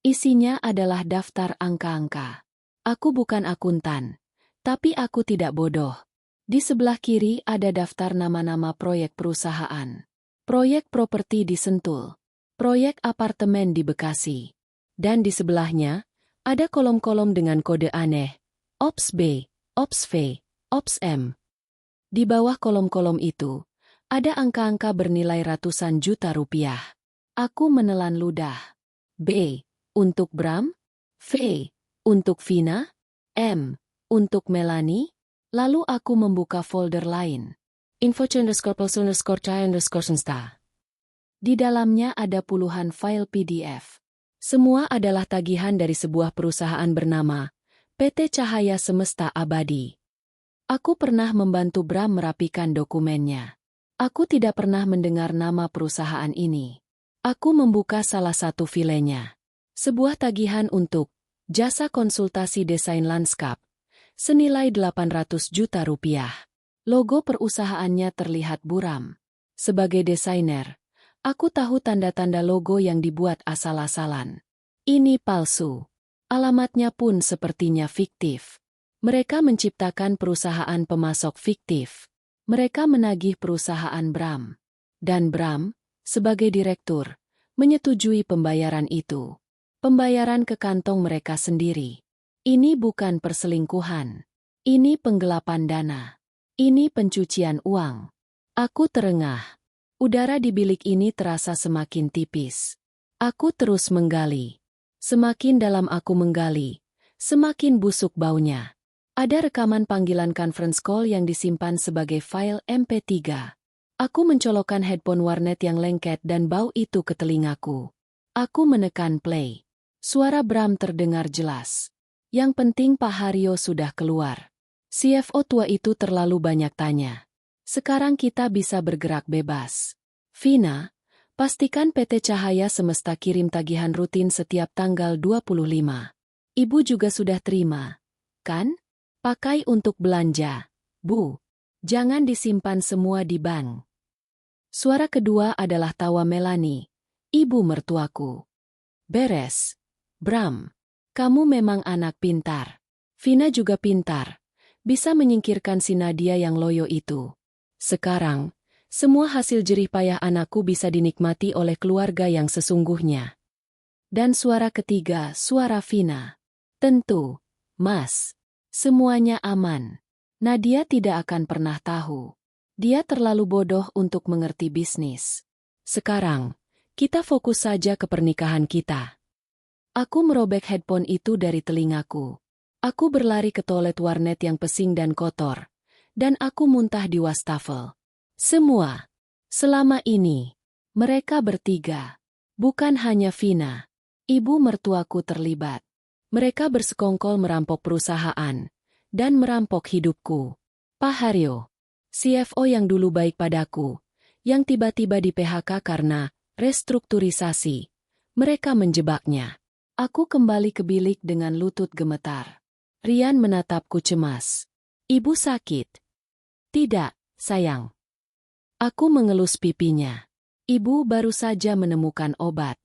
Isinya adalah daftar angka-angka. Aku bukan akuntan, tapi aku tidak bodoh. Di sebelah kiri ada daftar nama-nama proyek perusahaan. Proyek properti di Sentul. Proyek apartemen di Bekasi. Dan di sebelahnya, ada kolom-kolom dengan kode aneh. Ops B, Ops V, Ops M. Di bawah kolom-kolom itu, ada angka-angka bernilai ratusan juta rupiah. Aku menelan ludah. B. Untuk Bram? V. Untuk Vina? M. Untuk Melanie? Lalu aku membuka folder lain. Info_personal_chai_sensta. Di dalamnya ada puluhan file PDF. Semua adalah tagihan dari sebuah perusahaan bernama PT Cahaya Semesta Abadi. Aku pernah membantu Bram merapikan dokumennya. Aku tidak pernah mendengar nama perusahaan ini. Aku membuka salah satu filenya. Sebuah tagihan untuk jasa konsultasi desain lanskap senilai 800 juta rupiah. Logo perusahaannya terlihat buram. Sebagai desainer, aku tahu tanda-tanda logo yang dibuat asal-asalan. Ini palsu. Alamatnya pun sepertinya fiktif. Mereka menciptakan perusahaan pemasok fiktif. Mereka menagih perusahaan Bram. Dan Bram, sebagai direktur, menyetujui pembayaran itu. Pembayaran ke kantong mereka sendiri. Ini bukan perselingkuhan. Ini penggelapan dana. Ini pencucian uang. Aku terengah. Udara di bilik ini terasa semakin tipis. Aku terus menggali. Semakin dalam aku menggali, semakin busuk baunya. Ada rekaman panggilan conference call yang disimpan sebagai file MP3. Aku mencolokkan headphone warnet yang lengket dan bau itu ke telingaku. Aku menekan play. Suara Bram terdengar jelas. Yang penting Pak Haryo sudah keluar. CFO tua itu terlalu banyak tanya. Sekarang kita bisa bergerak bebas. Vina, pastikan PT Cahaya Semesta kirim tagihan rutin setiap tanggal 25. Ibu juga sudah terima, kan? Pakai untuk belanja. Bu, jangan disimpan semua di bank. Suara kedua adalah tawa Melanie, ibu mertuaku. Beres. Bram, kamu memang anak pintar. Vina juga pintar. Bisa menyingkirkan si Nadia yang loyo itu. Sekarang, semua hasil jerih payah anakku bisa dinikmati oleh keluarga yang sesungguhnya. Dan suara ketiga, suara Vina. Tentu, Mas. Semuanya aman. Nadia tidak akan pernah tahu. Dia terlalu bodoh untuk mengerti bisnis. Sekarang, kita fokus saja ke pernikahan kita. Aku merobek headphone itu dari telingaku. Aku berlari ke toilet warnet yang pesing dan kotor. Dan aku muntah di wastafel. Semua. Selama ini. Mereka bertiga. Bukan hanya Vina. Ibu mertuaku terlibat. Mereka bersekongkol merampok perusahaan. Dan merampok hidupku. Pak Haryo. CFO yang dulu baik padaku. Yang tiba-tiba di PHK karena restrukturisasi. Mereka menjebaknya. Aku kembali ke bilik dengan lutut gemetar. Rian menatapku cemas. Ibu sakit? Tidak, sayang. Aku mengelus pipinya. Ibu baru saja menemukan obat.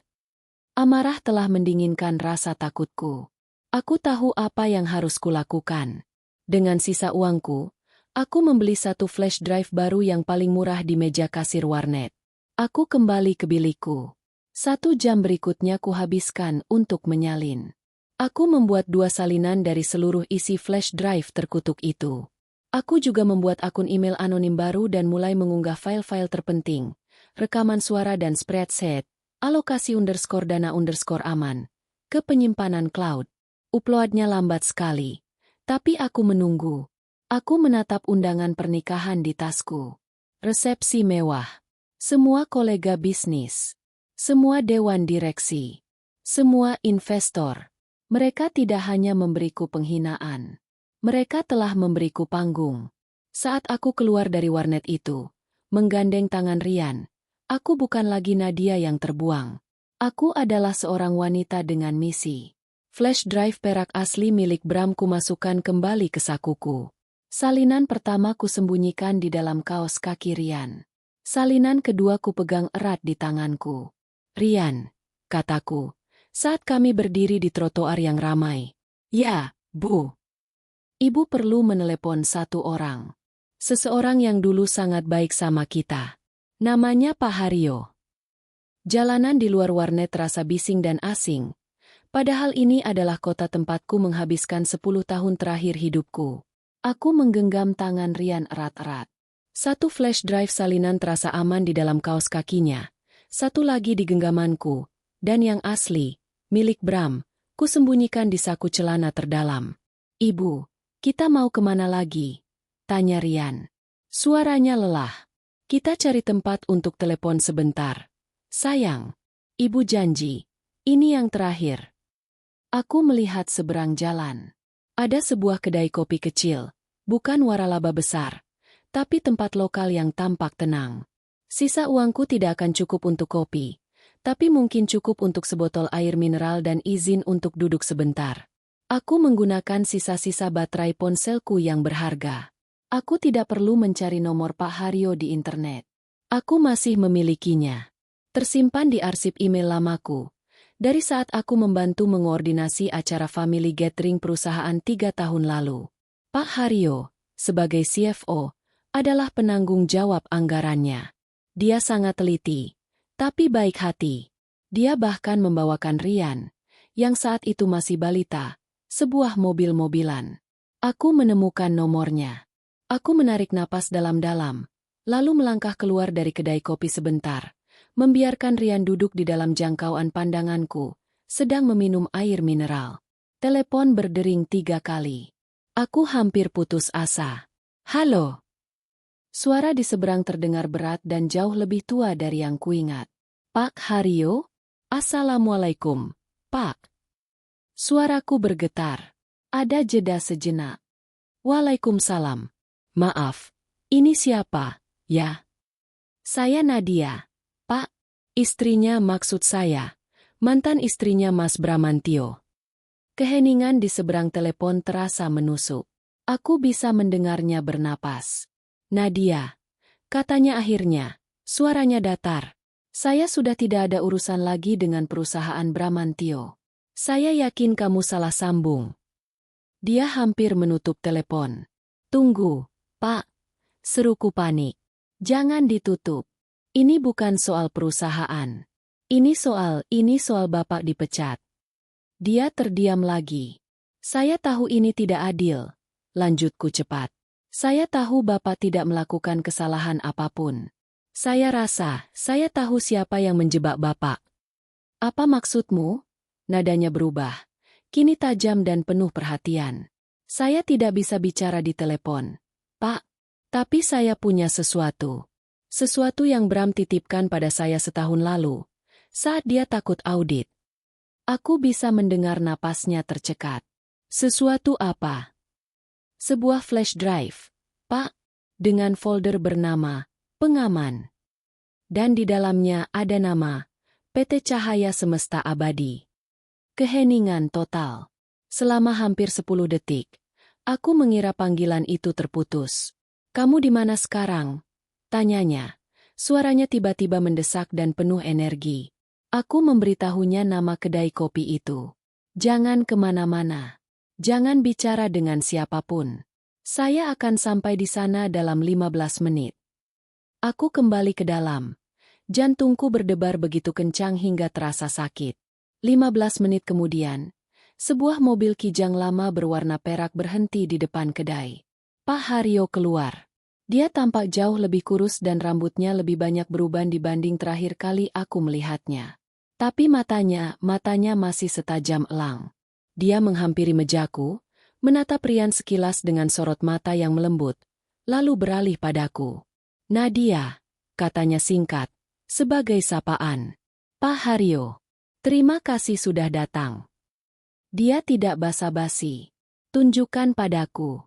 Amarah telah mendinginkan rasa takutku. Aku tahu apa yang harus kulakukan. Dengan sisa uangku, aku membeli satu flash drive baru yang paling murah di meja kasir warnet. Aku kembali ke bilikku. 1 jam berikutnya kuhabiskan untuk menyalin. Aku membuat 2 salinan dari seluruh isi flash drive terkutuk itu. Aku juga membuat akun email anonim baru dan mulai mengunggah file-file terpenting, rekaman suara dan spreadsheet, alokasi_dana_aman, ke penyimpanan cloud. Uploadnya lambat sekali. Tapi aku menunggu. Aku menatap undangan pernikahan di tasku. Resepsi mewah. Semua kolega bisnis. Semua dewan direksi. Semua investor. Mereka tidak hanya memberiku penghinaan. Mereka telah memberiku panggung. Saat aku keluar dari warnet itu, menggandeng tangan Rian, aku bukan lagi Nadia yang terbuang. Aku adalah seorang wanita dengan misi. Flash drive perak asli milik Bram kumasukkan kembali ke sakuku. Salinan pertama kusembunyikan di dalam kaos kaki Rian. Salinan kedua kupegang erat di tanganku. Rian, kataku, saat kami berdiri di trotoar yang ramai. Ya, Bu. Ibu perlu menelepon satu orang. Seseorang yang dulu sangat baik sama kita. Namanya Pak Haryo. Jalanan di luar warnet terasa bising dan asing. Padahal ini adalah kota tempatku menghabiskan 10 tahun terakhir hidupku. Aku menggenggam tangan Rian erat-erat. Satu flash drive salinan terasa aman di dalam kaos kakinya. Satu lagi di genggamanku. Dan yang asli, milik Bram, kusembunyikan di saku celana terdalam. Ibu, kita mau kemana lagi? Tanya Rian. Suaranya lelah. Kita cari tempat untuk telepon sebentar. Sayang, ibu janji, ini yang terakhir. Aku melihat seberang jalan. Ada sebuah kedai kopi kecil, bukan waralaba besar, tapi tempat lokal yang tampak tenang. Sisa uangku tidak akan cukup untuk kopi. Tapi mungkin cukup untuk sebotol air mineral dan izin untuk duduk sebentar. Aku menggunakan sisa-sisa baterai ponselku yang berharga. Aku tidak perlu mencari nomor Pak Haryo di internet. Aku masih memilikinya. Tersimpan di arsip email lamaku. Dari saat aku membantu mengoordinasi acara family gathering perusahaan 3 tahun lalu. Pak Haryo, sebagai CFO, adalah penanggung jawab anggarannya. Dia sangat teliti. Tapi baik hati. Dia bahkan membawakan Rian, yang saat itu masih balita, sebuah mobil-mobilan. Aku menemukan nomornya. Aku menarik napas dalam-dalam, lalu melangkah keluar dari kedai kopi sebentar, membiarkan Rian duduk di dalam jangkauan pandanganku, sedang meminum air mineral. Telepon berdering 3 kali. Aku hampir putus asa. Halo. Suara di seberang terdengar berat dan jauh lebih tua dari yang kuingat. Pak Haryo? Assalamualaikum, Pak. Suaraku bergetar. Ada jeda sejenak. Waalaikumsalam. Maaf, ini siapa, ya? Saya Nadia, Pak. Istrinya maksud saya. Mantan istrinya Mas Bramantio. Keheningan di seberang telepon terasa menusuk. Aku bisa mendengarnya bernapas. Nadia, katanya akhirnya, suaranya datar. Saya sudah tidak ada urusan lagi dengan perusahaan Bramantio. Saya yakin kamu salah sambung. Dia hampir menutup telepon. Tunggu, Pak. Seruku panik. Jangan ditutup. Ini bukan soal perusahaan. Ini soal Bapak dipecat. Dia terdiam lagi. Saya tahu ini tidak adil. Lanjutku cepat. Saya tahu Bapak tidak melakukan kesalahan apapun. Saya rasa, saya tahu siapa yang menjebak Bapak. Apa maksudmu? Nadanya berubah. Kini tajam dan penuh perhatian. Saya tidak bisa bicara di telepon, Pak. Tapi saya punya sesuatu. Sesuatu yang Bram titipkan pada saya setahun lalu, saat dia takut audit. Aku bisa mendengar napasnya tercekat. Sesuatu apa? Sebuah flash drive, Pak, dengan folder bernama Pengaman. Dan di dalamnya ada nama PT Cahaya Semesta Abadi. Keheningan total. Selama hampir 10 detik, aku mengira panggilan itu terputus. Kamu di mana sekarang? Tanyanya. Suaranya tiba-tiba mendesak dan penuh energi. Aku memberitahunya nama kedai kopi itu. Jangan kemana-mana. Jangan bicara dengan siapapun. Saya akan sampai di sana dalam 15 menit. Aku kembali ke dalam. Jantungku berdebar begitu kencang hingga terasa sakit. 15 menit kemudian, sebuah mobil kijang lama berwarna perak berhenti di depan kedai. Pak Haryo keluar. Dia tampak jauh lebih kurus dan rambutnya lebih banyak beruban dibanding terakhir kali aku melihatnya. Tapi matanya masih setajam elang. Dia menghampiri mejaku, menatap Rian sekilas dengan sorot mata yang melembut, lalu beralih padaku. Nadia, katanya singkat, sebagai sapaan. Pak Haryo, terima kasih sudah datang. Dia tidak basa-basi. Tunjukkan padaku.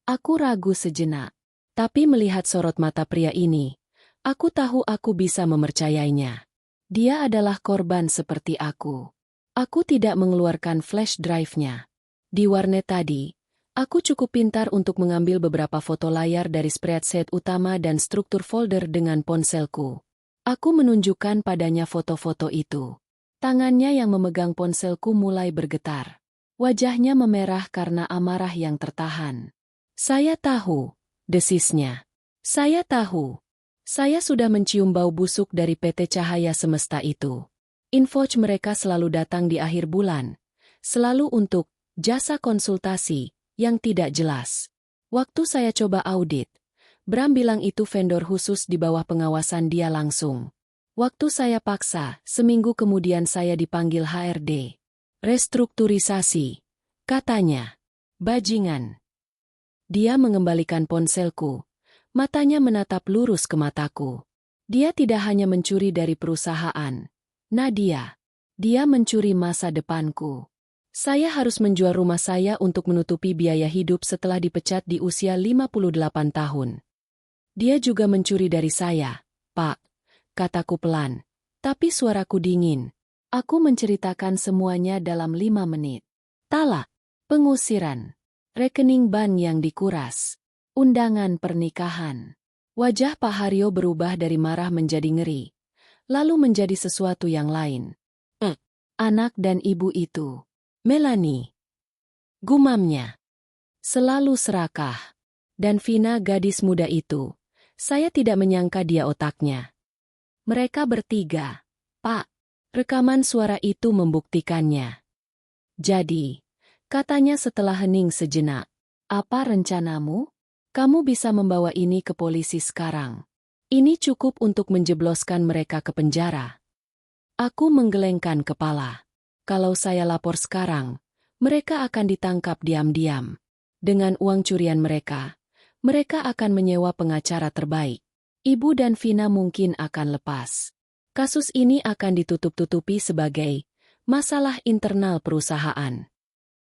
Aku ragu sejenak. Tapi melihat sorot mata pria ini, aku tahu aku bisa mempercayainya. Dia adalah korban seperti aku. Aku tidak mengeluarkan flash drive-nya. Di warnet tadi, aku cukup pintar untuk mengambil beberapa foto layar dari spreadsheet utama dan struktur folder dengan ponselku. Aku menunjukkan padanya foto-foto itu. Tangannya yang memegang ponselku mulai bergetar. Wajahnya memerah karena amarah yang tertahan. Saya tahu, desisnya. Saya tahu. Saya sudah mencium bau busuk dari PT Cahaya Semesta itu. Invoice mereka selalu datang di akhir bulan. Selalu untuk jasa konsultasi yang tidak jelas. Waktu saya coba audit, Bram bilang itu vendor khusus di bawah pengawasan dia langsung. Waktu saya paksa, seminggu kemudian saya dipanggil HRD. Restrukturisasi, katanya. Bajingan. Dia mengembalikan ponselku. Matanya menatap lurus ke mataku. Dia tidak hanya mencuri dari perusahaan. Nadia. Dia mencuri masa depanku. Saya harus menjual rumah saya untuk menutupi biaya hidup setelah dipecat di usia 58 tahun. Dia juga mencuri dari saya, Pak. Kataku pelan. Tapi suaraku dingin. Aku menceritakan semuanya dalam 5 menit. Talak. Pengusiran. Rekening ban yang dikuras. Undangan pernikahan. Wajah Pak Haryo berubah dari marah menjadi ngeri. Lalu menjadi sesuatu yang lain. Anak dan ibu itu. Melanie. Gumamnya. Selalu serakah. Dan Vina gadis muda itu. Saya tidak menyangka dia otaknya. Mereka bertiga. Pak. Rekaman suara itu membuktikannya. Jadi. Katanya setelah hening sejenak. Apa rencanamu? Kamu bisa membawa ini ke polisi sekarang. Ini cukup untuk menjebloskan mereka ke penjara. Aku menggelengkan kepala. Kalau saya lapor sekarang, mereka akan ditangkap diam-diam. Dengan uang curian mereka akan menyewa pengacara terbaik. Ibu dan Vina mungkin akan lepas. Kasus ini akan ditutup-tutupi sebagai masalah internal perusahaan.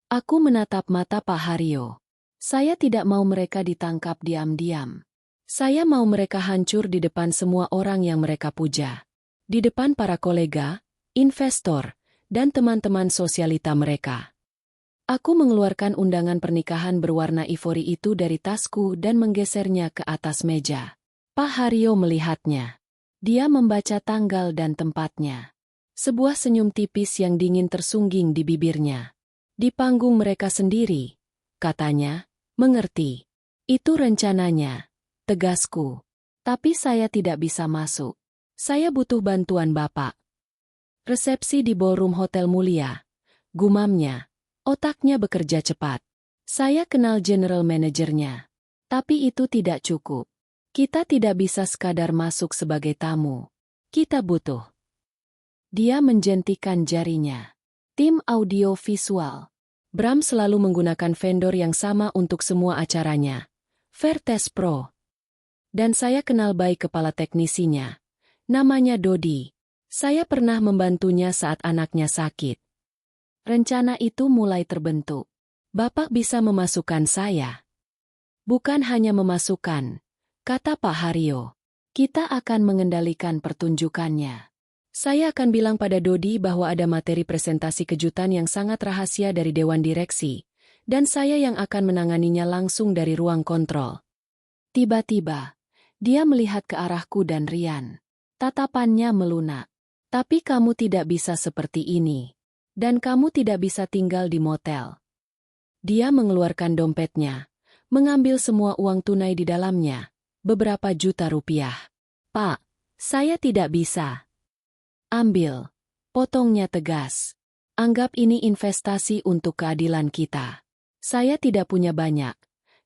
Aku menatap mata Pak Haryo. Saya tidak mau mereka ditangkap diam-diam. Saya mau mereka hancur di depan semua orang yang mereka puja. Di depan para kolega, investor, dan teman-teman sosialita mereka. Aku mengeluarkan undangan pernikahan berwarna ivory itu dari tasku dan menggesernya ke atas meja. Pak Haryo melihatnya. Dia membaca tanggal dan tempatnya. Sebuah senyum tipis yang dingin tersungging di bibirnya. Di panggung mereka sendiri, katanya, mengerti. Itu rencananya, tegasku. Tapi saya tidak bisa masuk. Saya butuh bantuan Bapak. Resepsi di ballroom hotel mulia. Gumamnya. Otaknya bekerja cepat. Saya kenal general manajernya. Tapi itu tidak cukup. Kita tidak bisa sekadar masuk sebagai tamu. Kita butuh. Dia menjentikan jarinya. Tim audio visual. Bram selalu menggunakan vendor yang sama untuk semua acaranya. Vertes Pro. Dan saya kenal baik kepala teknisinya. Namanya Dodi. Saya pernah membantunya saat anaknya sakit. Rencana itu mulai terbentuk. Bapak bisa memasukkan saya. Bukan hanya memasukkan, kata Pak Haryo. Kita akan mengendalikan pertunjukannya. Saya akan bilang pada Dodi bahwa ada materi presentasi kejutan yang sangat rahasia dari Dewan Direksi, dan saya yang akan menanganinya langsung dari ruang kontrol. Tiba-tiba, dia melihat ke arahku dan Rian. Tatapannya melunak. Tapi kamu tidak bisa seperti ini. Dan kamu tidak bisa tinggal di motel. Dia mengeluarkan dompetnya, mengambil semua uang tunai di dalamnya, beberapa juta rupiah. Pak, saya tidak bisa. Ambil. Potongnya tegas. Anggap ini investasi untuk keadilan kita. Saya tidak punya banyak.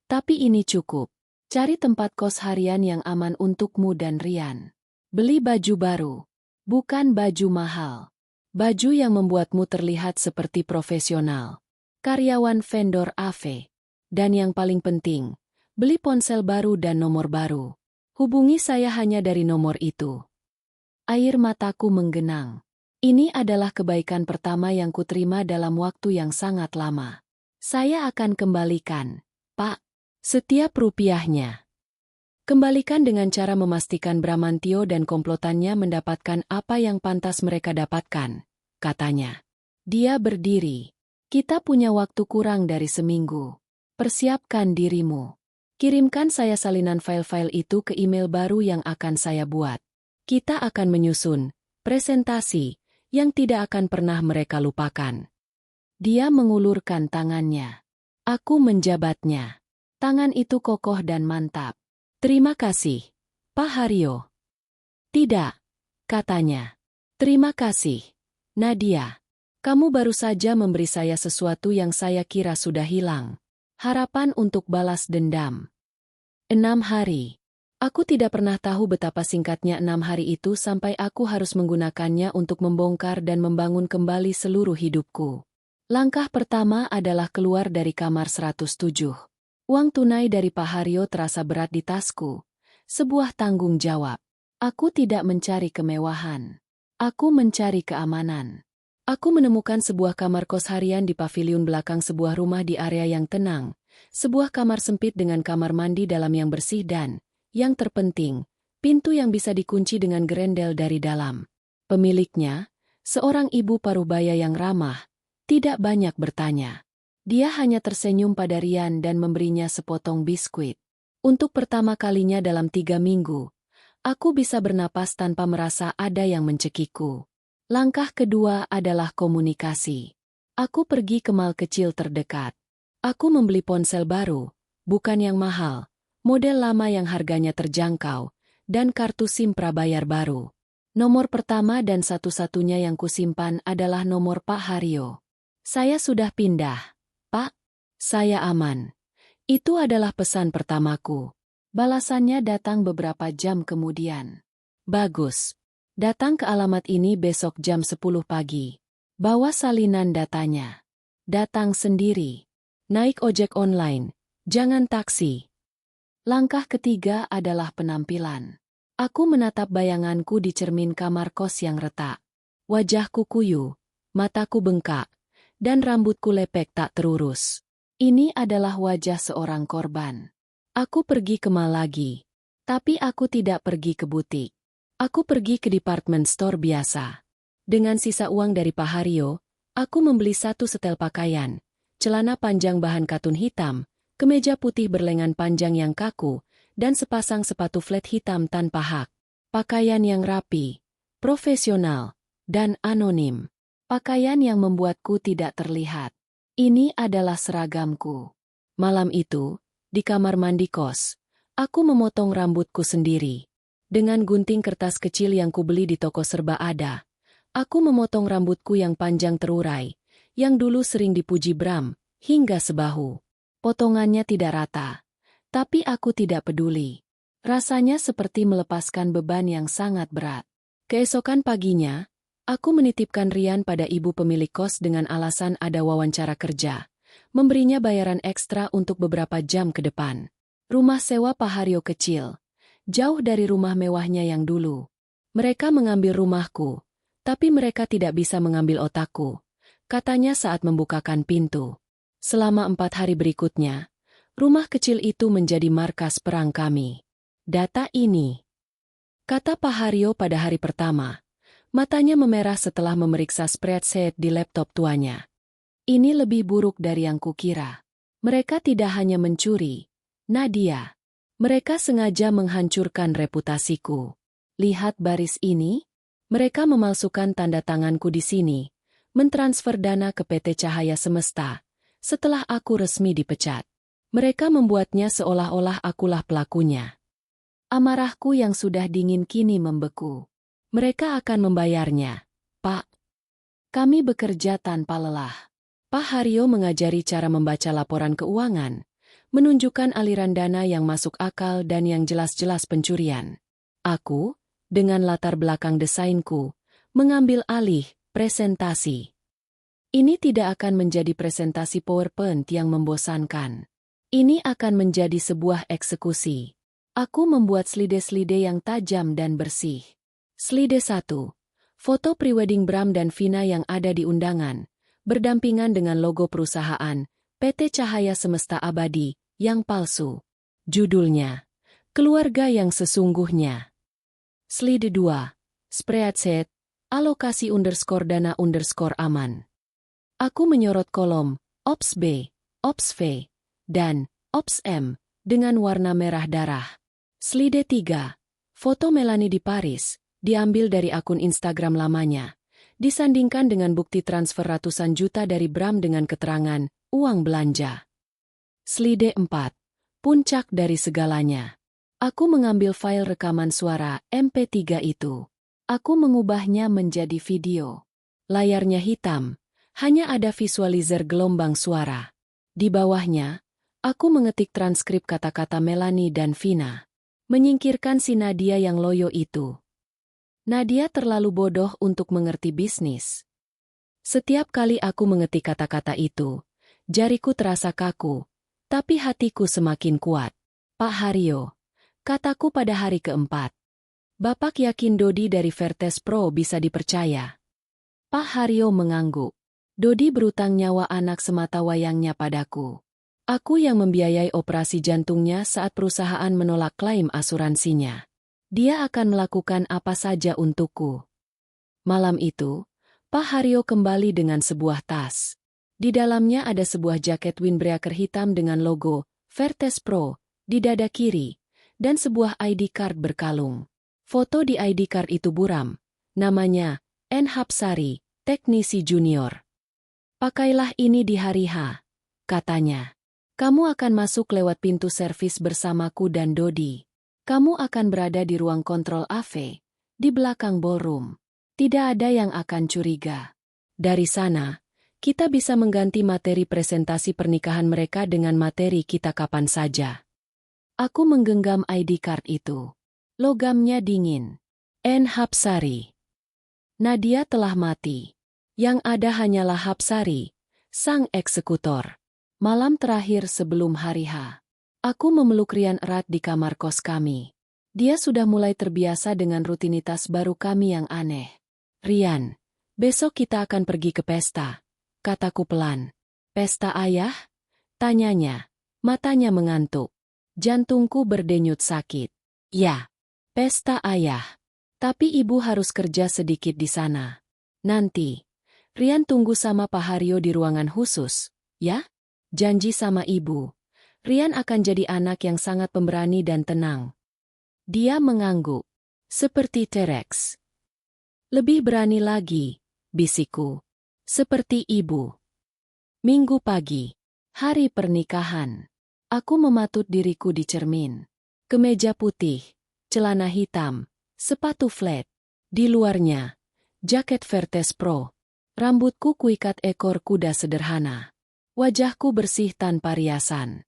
Tapi ini cukup. Cari tempat kos harian yang aman untukmu dan Rian. Beli baju baru. Bukan baju mahal. Baju yang membuatmu terlihat seperti profesional. Karyawan vendor AV. Dan yang paling penting, beli ponsel baru dan nomor baru. Hubungi saya hanya dari nomor itu. Air mataku menggenang. Ini adalah kebaikan pertama yang kuterima dalam waktu yang sangat lama. Saya akan kembalikan, Pak, setiap rupiahnya. Kembalikan dengan cara memastikan Bramantio dan komplotannya mendapatkan apa yang pantas mereka dapatkan, katanya. Dia berdiri. Kita punya waktu kurang dari seminggu. Persiapkan dirimu. Kirimkan saya salinan file-file itu ke email baru yang akan saya buat. Kita akan menyusun presentasi yang tidak akan pernah mereka lupakan. Dia mengulurkan tangannya. Aku menjabatnya. Tangan itu kokoh dan mantap. Terima kasih, Pak Haryo. Tidak, katanya. Terima kasih, Nadia. Kamu baru saja memberi saya sesuatu yang saya kira sudah hilang. Harapan untuk balas dendam. 6 hari. Aku tidak pernah tahu betapa singkatnya 6 hari itu sampai aku harus menggunakannya untuk membongkar dan membangun kembali seluruh hidupku. Langkah pertama adalah keluar dari kamar 107. Uang tunai dari Pak Haryo terasa berat di tasku. Sebuah tanggung jawab. Aku tidak mencari kemewahan. Aku mencari keamanan. Aku menemukan sebuah kamar kos harian di paviliun belakang sebuah rumah di area yang tenang. Sebuah kamar sempit dengan kamar mandi dalam yang bersih dan, yang terpenting, pintu yang bisa dikunci dengan gerendel dari dalam. Pemiliknya, seorang ibu parubaya yang ramah, tidak banyak bertanya. Dia hanya tersenyum pada Rian dan memberinya sepotong biskuit. Untuk pertama kalinya dalam 3 minggu, aku bisa bernapas tanpa merasa ada yang mencekikku. Langkah kedua adalah komunikasi. Aku pergi ke mall kecil terdekat. Aku membeli ponsel baru, bukan yang mahal, model lama yang harganya terjangkau, dan kartu SIM prabayar baru. Nomor pertama dan satu-satunya yang kusimpan adalah nomor Pak Haryo. Saya sudah pindah. Pak, saya aman. Itu adalah pesan pertamaku. Balasannya datang beberapa jam kemudian. Bagus. Datang ke alamat ini besok jam 10 pagi. Bawa salinan datanya. Datang sendiri. Naik ojek online. Jangan taksi. Langkah ketiga adalah penampilan. Aku menatap bayanganku di cermin kamar kos yang retak. Wajahku kuyu, mataku bengkak, dan rambutku lepek tak terurus. Ini adalah wajah seorang korban. Aku pergi ke mall lagi. Tapi aku tidak pergi ke butik. Aku pergi ke department store biasa. Dengan sisa uang dari Pak Haryo, aku membeli 1 setel pakaian, celana panjang bahan katun hitam, kemeja putih berlengan panjang yang kaku, dan sepasang sepatu flat hitam tanpa hak. Pakaian yang rapi, profesional, dan anonim. Pakaian yang membuatku tidak terlihat. Ini adalah seragamku. Malam itu, di kamar mandi kos, aku memotong rambutku sendiri. Dengan gunting kertas kecil yang kubeli di toko serba ada, aku memotong rambutku yang panjang terurai, yang dulu sering dipuji Bram, hingga sebahu. Potongannya tidak rata, tapi aku tidak peduli. Rasanya seperti melepaskan beban yang sangat berat. Keesokan paginya, aku menitipkan Rian pada ibu pemilik kos dengan alasan ada wawancara kerja, memberinya bayaran ekstra untuk beberapa jam ke depan. Rumah sewa Pak Haryo kecil, jauh dari rumah mewahnya yang dulu. Mereka mengambil rumahku, tapi mereka tidak bisa mengambil otakku, katanya saat membukakan pintu. Selama 4 hari berikutnya, rumah kecil itu menjadi markas perang kami. Data ini, kata Pak Haryo pada hari pertama. Matanya memerah setelah memeriksa spreadsheet di laptop tuanya. Ini lebih buruk dari yang kukira. Mereka tidak hanya mencuri, Nadia. Mereka sengaja menghancurkan reputasiku. Lihat baris ini. Mereka memalsukan tanda tanganku di sini, mentransfer dana ke PT Cahaya Semesta, setelah aku resmi dipecat. Mereka membuatnya seolah-olah akulah pelakunya. Amarahku yang sudah dingin kini membeku. Mereka akan membayarnya, Pak. Kami bekerja tanpa lelah. Pak Haryo mengajari cara membaca laporan keuangan, menunjukkan aliran dana yang masuk akal dan yang jelas-jelas pencurian. Aku, dengan latar belakang desainku, mengambil alih presentasi. Ini tidak akan menjadi presentasi PowerPoint yang membosankan. Ini akan menjadi sebuah eksekusi. Aku membuat slide-slide yang tajam dan bersih. Slide 1. Foto prewedding Bram dan Vina yang ada di undangan, berdampingan dengan logo perusahaan, PT Cahaya Semesta Abadi, yang palsu. Judulnya, Keluarga yang Sesungguhnya. Slide 2. Spreadsheet, alokasi _dana _aman. Aku menyorot kolom, Ops B, Ops V, dan Ops M, dengan warna merah darah. Slide 3. Foto Melanie di Paris, diambil dari akun Instagram lamanya, disandingkan dengan bukti transfer ratusan juta dari Bram dengan keterangan, uang belanja. Slide 4. Puncak dari segalanya. Aku mengambil file rekaman suara MP3 itu. Aku mengubahnya menjadi video. Layarnya hitam, hanya ada visualizer gelombang suara. Di bawahnya, aku mengetik transkrip kata-kata Melanie dan Vina. Menyingkirkan si Nadia yang loyo itu. Nadia terlalu bodoh untuk mengerti bisnis. Setiap kali aku mengetik kata-kata itu, jariku terasa kaku, tapi hatiku semakin kuat. Pak Haryo, kataku pada hari keempat. Bapak yakin Dodi dari Vertes Pro bisa dipercaya? Pak Haryo mengangguk. Dodi berutang nyawa anak semata wayangnya padaku. Aku yang membiayai operasi jantungnya saat perusahaan menolak klaim asuransinya. Dia akan melakukan apa saja untukku. Malam itu, Pak Haryo kembali dengan sebuah tas. Di dalamnya ada sebuah jaket windbreaker hitam dengan logo Vertes Pro di dada kiri, dan sebuah ID card berkalung. Foto di ID card itu buram. Namanya N. Hapsari, teknisi junior. Pakailah ini di hari H, katanya. Kamu akan masuk lewat pintu servis bersamaku dan Dodi. Kamu akan berada di ruang kontrol AV, di belakang ballroom. Tidak ada yang akan curiga. Dari sana, kita bisa mengganti materi presentasi pernikahan mereka dengan materi kita kapan saja. Aku menggenggam ID card itu. Logamnya dingin. N. Hapsari. Nadia telah mati. Yang ada hanyalah Hapsari, sang eksekutor. Malam terakhir sebelum hari H. Aku memeluk Rian erat di kamar kos kami. Dia sudah mulai terbiasa dengan rutinitas baru kami yang aneh. Rian, besok kita akan pergi ke pesta, kataku pelan. Pesta ayah? Tanyanya. Matanya mengantuk. Jantungku berdenyut sakit. Ya, pesta ayah. Tapi ibu harus kerja sedikit di sana. Nanti, Rian tunggu sama Pak Haryo di ruangan khusus, ya? Janji sama ibu. Rian akan jadi anak yang sangat pemberani dan tenang. Dia mengangguk. Seperti T-Rex. Lebih berani lagi, bisikku. Seperti ibu. Minggu pagi. Hari pernikahan. Aku mematut diriku di cermin. Kemeja putih, celana hitam, sepatu flat. Di luarnya, jaket Vertes Pro. Rambutku kuikat ekor kuda sederhana. Wajahku bersih tanpa riasan.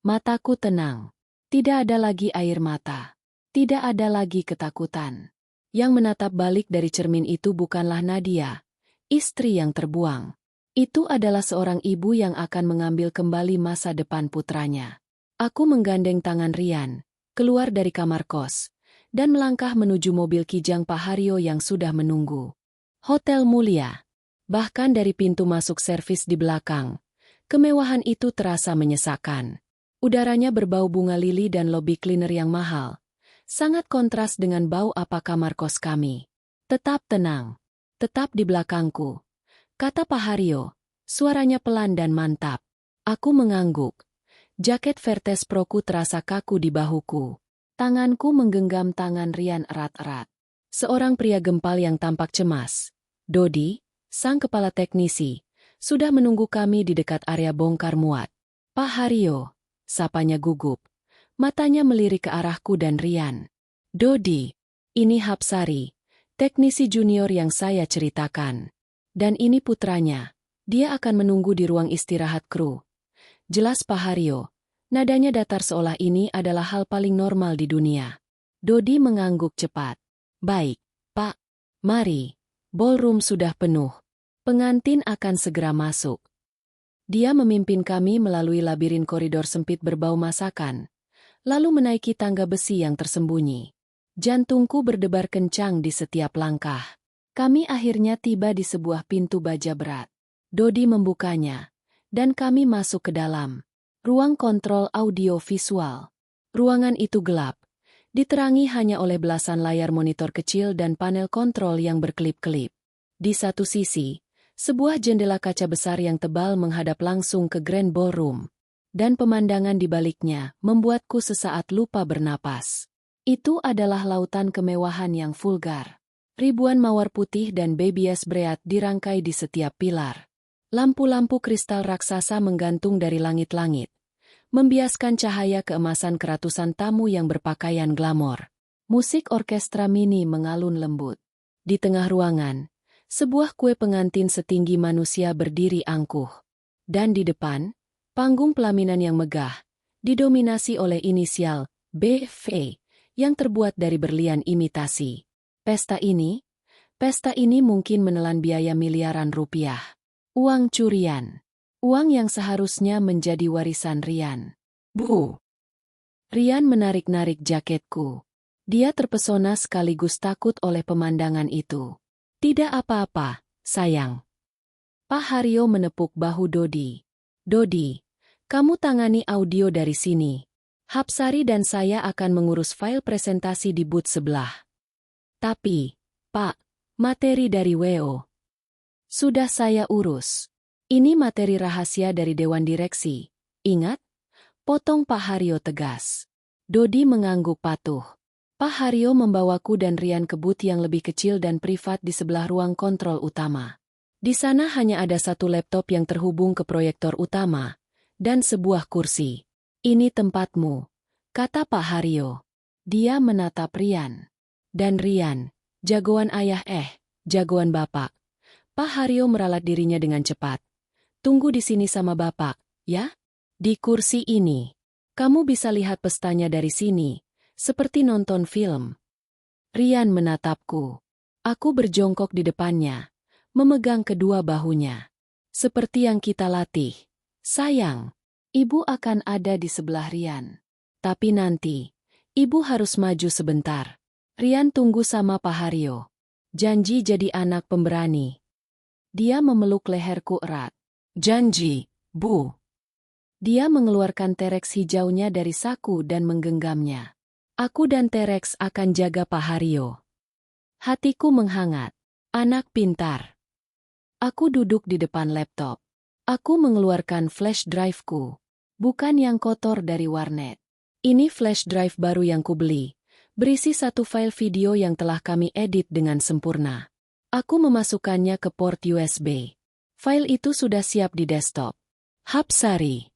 Mataku tenang. Tidak ada lagi air mata. Tidak ada lagi ketakutan. Yang menatap balik dari cermin itu bukanlah Nadia, istri yang terbuang. Itu adalah seorang ibu yang akan mengambil kembali masa depan putranya. Aku menggandeng tangan Rian, keluar dari kamar kos, dan melangkah menuju mobil kijang Pak Haryo yang sudah menunggu. Hotel mulia. Bahkan dari pintu masuk servis di belakang, kemewahan itu terasa menyesakan. Udaranya berbau bunga lili dan lobby cleaner yang mahal. Sangat kontras dengan bau apa kamar kos kami. Tetap tenang. Tetap di belakangku, kata Pak Haryo. Suaranya pelan dan mantap. Aku mengangguk. Jaket Vertes Proku terasa kaku di bahuku. Tanganku menggenggam tangan Rian erat-erat. Seorang pria gempal yang tampak cemas. Dodi, sang kepala teknisi, sudah menunggu kami di dekat area bongkar muat. Pak Haryo, sapanya gugup. Matanya melirik ke arahku dan Rian. Dodi, ini Hapsari, teknisi junior yang saya ceritakan. Dan ini putranya. Dia akan menunggu di ruang istirahat kru. Jelas Pak Haryo. Nadanya datar seolah ini adalah hal paling normal di dunia. Dodi mengangguk cepat. Baik, Pak. Mari. Ballroom sudah penuh. Pengantin akan segera masuk. Dia memimpin kami melalui labirin koridor sempit berbau masakan, lalu menaiki tangga besi yang tersembunyi. Jantungku berdebar kencang di setiap langkah. Kami akhirnya tiba di sebuah pintu baja berat. Dodi membukanya, dan kami masuk ke dalam ruang kontrol audio-visual. Ruangan itu gelap, diterangi hanya oleh belasan layar monitor kecil dan panel kontrol yang berkelip-kelip. Di satu sisi, sebuah jendela kaca besar yang tebal menghadap langsung ke Grand Ballroom, dan pemandangan di baliknya membuatku sesaat lupa bernapas. Itu adalah lautan kemewahan yang vulgar. Ribuan mawar putih dan babyias bereat dirangkai di setiap pilar. Lampu-lampu kristal raksasa menggantung dari langit-langit, membiaskan cahaya keemasan ke ratusan tamu yang berpakaian glamor. Musik orkestra mini mengalun lembut. Di tengah ruangan, sebuah kue pengantin setinggi manusia berdiri angkuh. Dan di depan, panggung pelaminan yang megah, didominasi oleh inisial BV yang terbuat dari berlian imitasi. Pesta ini mungkin menelan biaya miliaran rupiah. Uang curian. Uang yang seharusnya menjadi warisan Rian. Bu! Rian menarik-narik jaketku. Dia terpesona sekaligus takut oleh pemandangan itu. Tidak apa-apa, sayang. Pak Haryo menepuk bahu Dodi. Dodi, kamu tangani audio dari sini. Hapsari dan saya akan mengurus file presentasi di booth sebelah. Tapi, Pak, materi dari WO. Sudah saya urus. Ini materi rahasia dari Dewan Direksi. Ingat? Potong Pak Haryo tegas. Dodi mengangguk patuh. Pak Haryo membawaku dan Rian ke booth yang lebih kecil dan privat di sebelah ruang kontrol utama. Di sana hanya ada satu laptop yang terhubung ke proyektor utama, dan sebuah kursi. Ini tempatmu, kata Pak Haryo. Dia menatap Rian. Dan Rian, jagoan ayah jagoan bapak. Pak Haryo meralat dirinya dengan cepat. Tunggu di sini sama bapak, ya? Di kursi ini. Kamu bisa lihat pestanya dari sini, seperti nonton film. Rian menatapku. Aku berjongkok di depannya, memegang kedua bahunya. Seperti yang kita latih. Sayang, ibu akan ada di sebelah Rian. Tapi nanti, ibu harus maju sebentar. Rian tunggu sama Pak Haryo. Janji jadi anak pemberani. Dia memeluk leherku erat. Janji, Bu. Dia mengeluarkan T-Rex hijaunya dari saku dan menggenggamnya. Aku dan T-Rex akan jaga Pak Haryo. Hatiku menghangat. Anak pintar. Aku duduk di depan laptop. Aku mengeluarkan flash drive-ku. Bukan yang kotor dari warnet. Ini flash drive baru yang kubeli. Berisi satu file video yang telah kami edit dengan sempurna. Aku memasukkannya ke port USB. File itu sudah siap di desktop. Hapsari.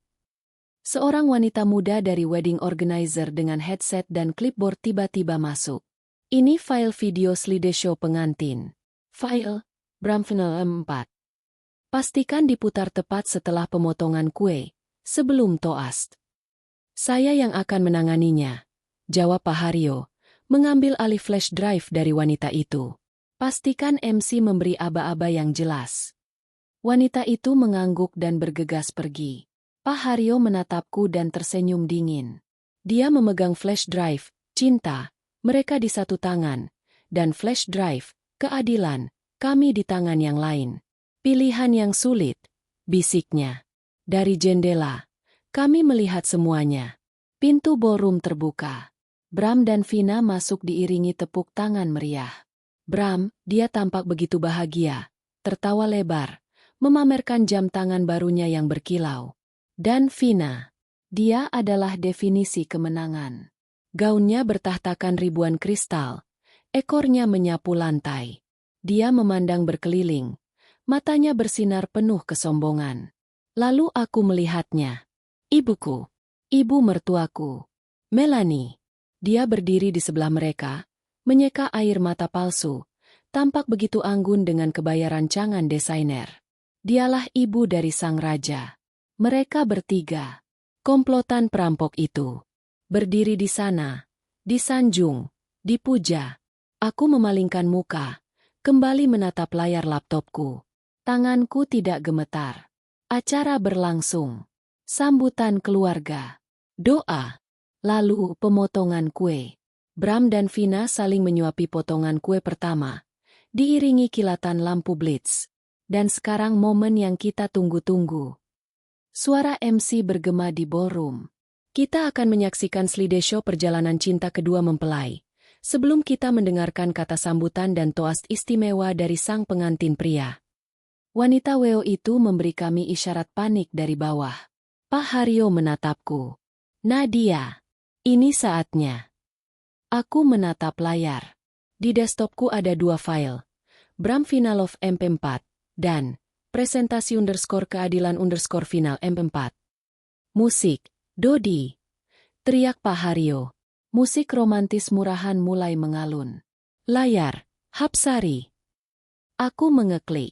Seorang wanita muda dari wedding organizer dengan headset dan clipboard tiba-tiba masuk. Ini file video slideshow pengantin. File, Bram Final 4. Pastikan diputar tepat setelah pemotongan kue, sebelum toast. Saya yang akan menanganinya, jawab Pak Haryo, mengambil alih flash drive dari wanita itu. Pastikan MC memberi aba-aba yang jelas. Wanita itu mengangguk dan bergegas pergi. Pak Haryo menatapku dan tersenyum dingin. Dia memegang flash drive, cinta, mereka di satu tangan, dan flash drive, keadilan, kami di tangan yang lain. Pilihan yang sulit, bisiknya. Dari jendela, kami melihat semuanya. Pintu ballroom terbuka. Bram dan Vina masuk diiringi tepuk tangan meriah. Bram, dia tampak begitu bahagia, tertawa lebar, memamerkan jam tangan barunya yang berkilau. Dan Vina, dia adalah definisi kemenangan. Gaunnya bertahtakan ribuan kristal, ekornya menyapu lantai. Dia memandang berkeliling, matanya bersinar penuh kesombongan. Lalu aku melihatnya. Ibuku, ibu mertuaku, Melanie. Dia berdiri di sebelah mereka, menyeka air mata palsu, tampak begitu anggun dengan kebaya rancangan desainer. Dialah ibu dari sang raja. Mereka bertiga, komplotan perampok itu, berdiri di sana, disanjung, dipuja. Aku memalingkan muka, kembali menatap layar laptopku. Tanganku tidak gemetar. Acara berlangsung. Sambutan keluarga. Doa. Lalu pemotongan kue. Bram dan Vina saling menyuapi potongan kue pertama, diiringi kilatan lampu blitz. Dan sekarang momen yang kita tunggu-tunggu. Suara MC bergema di ballroom. Kita akan menyaksikan slide show perjalanan cinta kedua mempelai. Sebelum kita mendengarkan kata sambutan dan toast istimewa dari sang pengantin pria. Wanita Weo itu memberi kami isyarat panik dari bawah. Pak Haryo menatapku. Nadia, ini saatnya. Aku menatap layar. Di desktopku ada 2 file. Bram Finalov MP4 dan presentasi _keadilan final MP4. Musik, Dodi. Teriak Pak Haryo. Musik romantis murahan mulai mengalun. Layar, Hapsari. Aku mengeklik.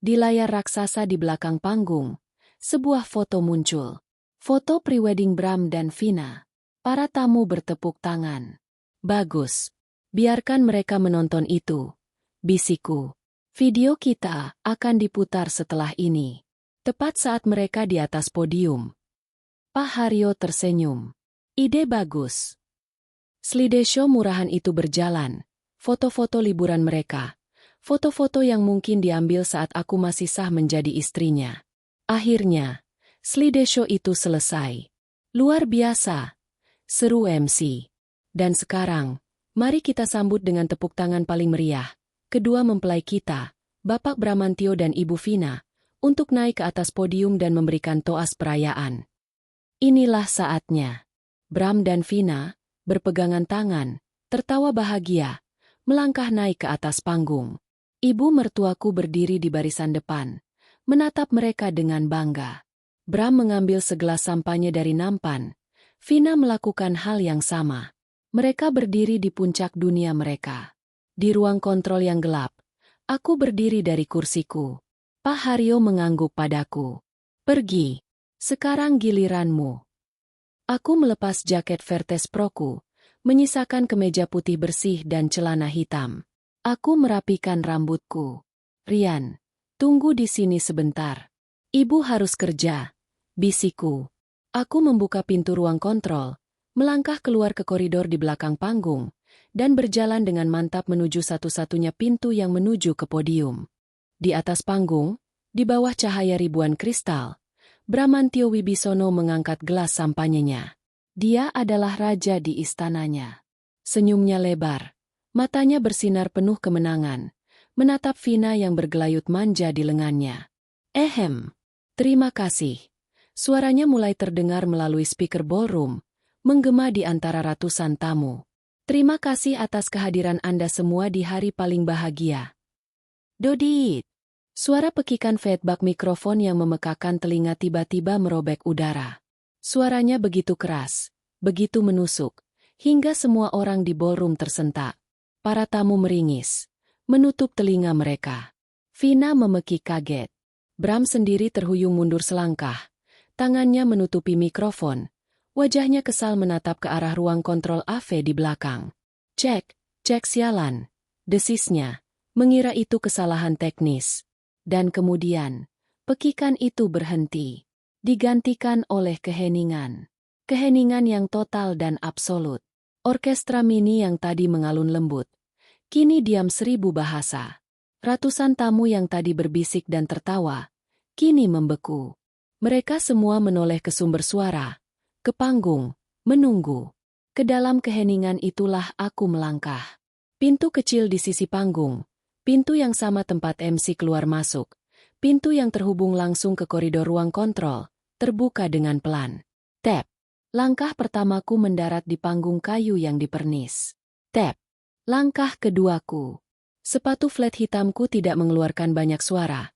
Di layar raksasa di belakang panggung, sebuah foto muncul. Foto prewedding Bram dan Vina. Para tamu bertepuk tangan. Bagus. Biarkan mereka menonton itu. Bisikku. Video kita akan diputar setelah ini. Tepat saat mereka di atas podium. Pak Haryo tersenyum. Ide bagus. Slide show murahan itu berjalan. Foto-foto liburan mereka. Foto-foto yang mungkin diambil saat aku masih sah menjadi istrinya. Akhirnya, slide show itu selesai. Luar biasa. Seru MC. Dan sekarang, mari kita sambut dengan tepuk tangan paling meriah. Kedua mempelai kita, Bapak Bramantio dan Ibu Vina, untuk naik ke atas podium dan memberikan toast perayaan. Inilah saatnya. Bram dan Vina, berpegangan tangan, tertawa bahagia, melangkah naik ke atas panggung. Ibu mertuaku berdiri di barisan depan, menatap mereka dengan bangga. Bram mengambil segelas sampanye dari nampan. Vina melakukan hal yang sama. Mereka berdiri di puncak dunia mereka. Di ruang kontrol yang gelap, aku berdiri dari kursiku. Pak Haryo mengangguk padaku. Pergi. Sekarang giliranmu. Aku melepas jaket Vertes Proku, menyisakan kemeja putih bersih dan celana hitam. Aku merapikan rambutku. Rian, tunggu di sini sebentar. Ibu harus kerja. Bisikku. Aku membuka pintu ruang kontrol, melangkah keluar ke koridor di belakang panggung, dan berjalan dengan mantap menuju satu-satunya pintu yang menuju ke podium. Di atas panggung, di bawah cahaya ribuan kristal, Bramantio Wibisono mengangkat gelas sampanyenya. Dia adalah raja di istananya. Senyumnya lebar, matanya bersinar penuh kemenangan, menatap Vina yang bergelayut manja di lengannya. Terima kasih. Suaranya mulai terdengar melalui speaker ballroom, menggema di antara ratusan tamu. Terima kasih atas kehadiran Anda semua di hari paling bahagia. Dodit. Suara pekikan feedback mikrofon yang memekakan telinga tiba-tiba merobek udara. Suaranya begitu keras, begitu menusuk, hingga semua orang di ballroom tersentak. Para tamu meringis, menutup telinga mereka. Vina memekik kaget. Bram sendiri terhuyung mundur selangkah. Tangannya menutupi mikrofon. Wajahnya kesal menatap ke arah ruang kontrol AV di belakang. Cek sialan. Desisnya, mengira itu kesalahan teknis. Dan kemudian, pekikan itu berhenti. Digantikan oleh keheningan. Keheningan yang total dan absolut. Orkestra mini yang tadi mengalun lembut, kini diam 1000 bahasa. Ratusan tamu yang tadi berbisik dan tertawa, kini membeku. Mereka semua menoleh ke sumber suara, ke panggung, menunggu. Ke dalam keheningan itulah aku melangkah. Pintu kecil di sisi panggung, pintu yang sama tempat MC keluar masuk, pintu yang terhubung langsung ke koridor ruang kontrol, terbuka dengan pelan. Tap. Langkah pertamaku mendarat di panggung kayu yang dipernis. Tap. Langkah keduaku. Sepatu flat hitamku tidak mengeluarkan banyak suara,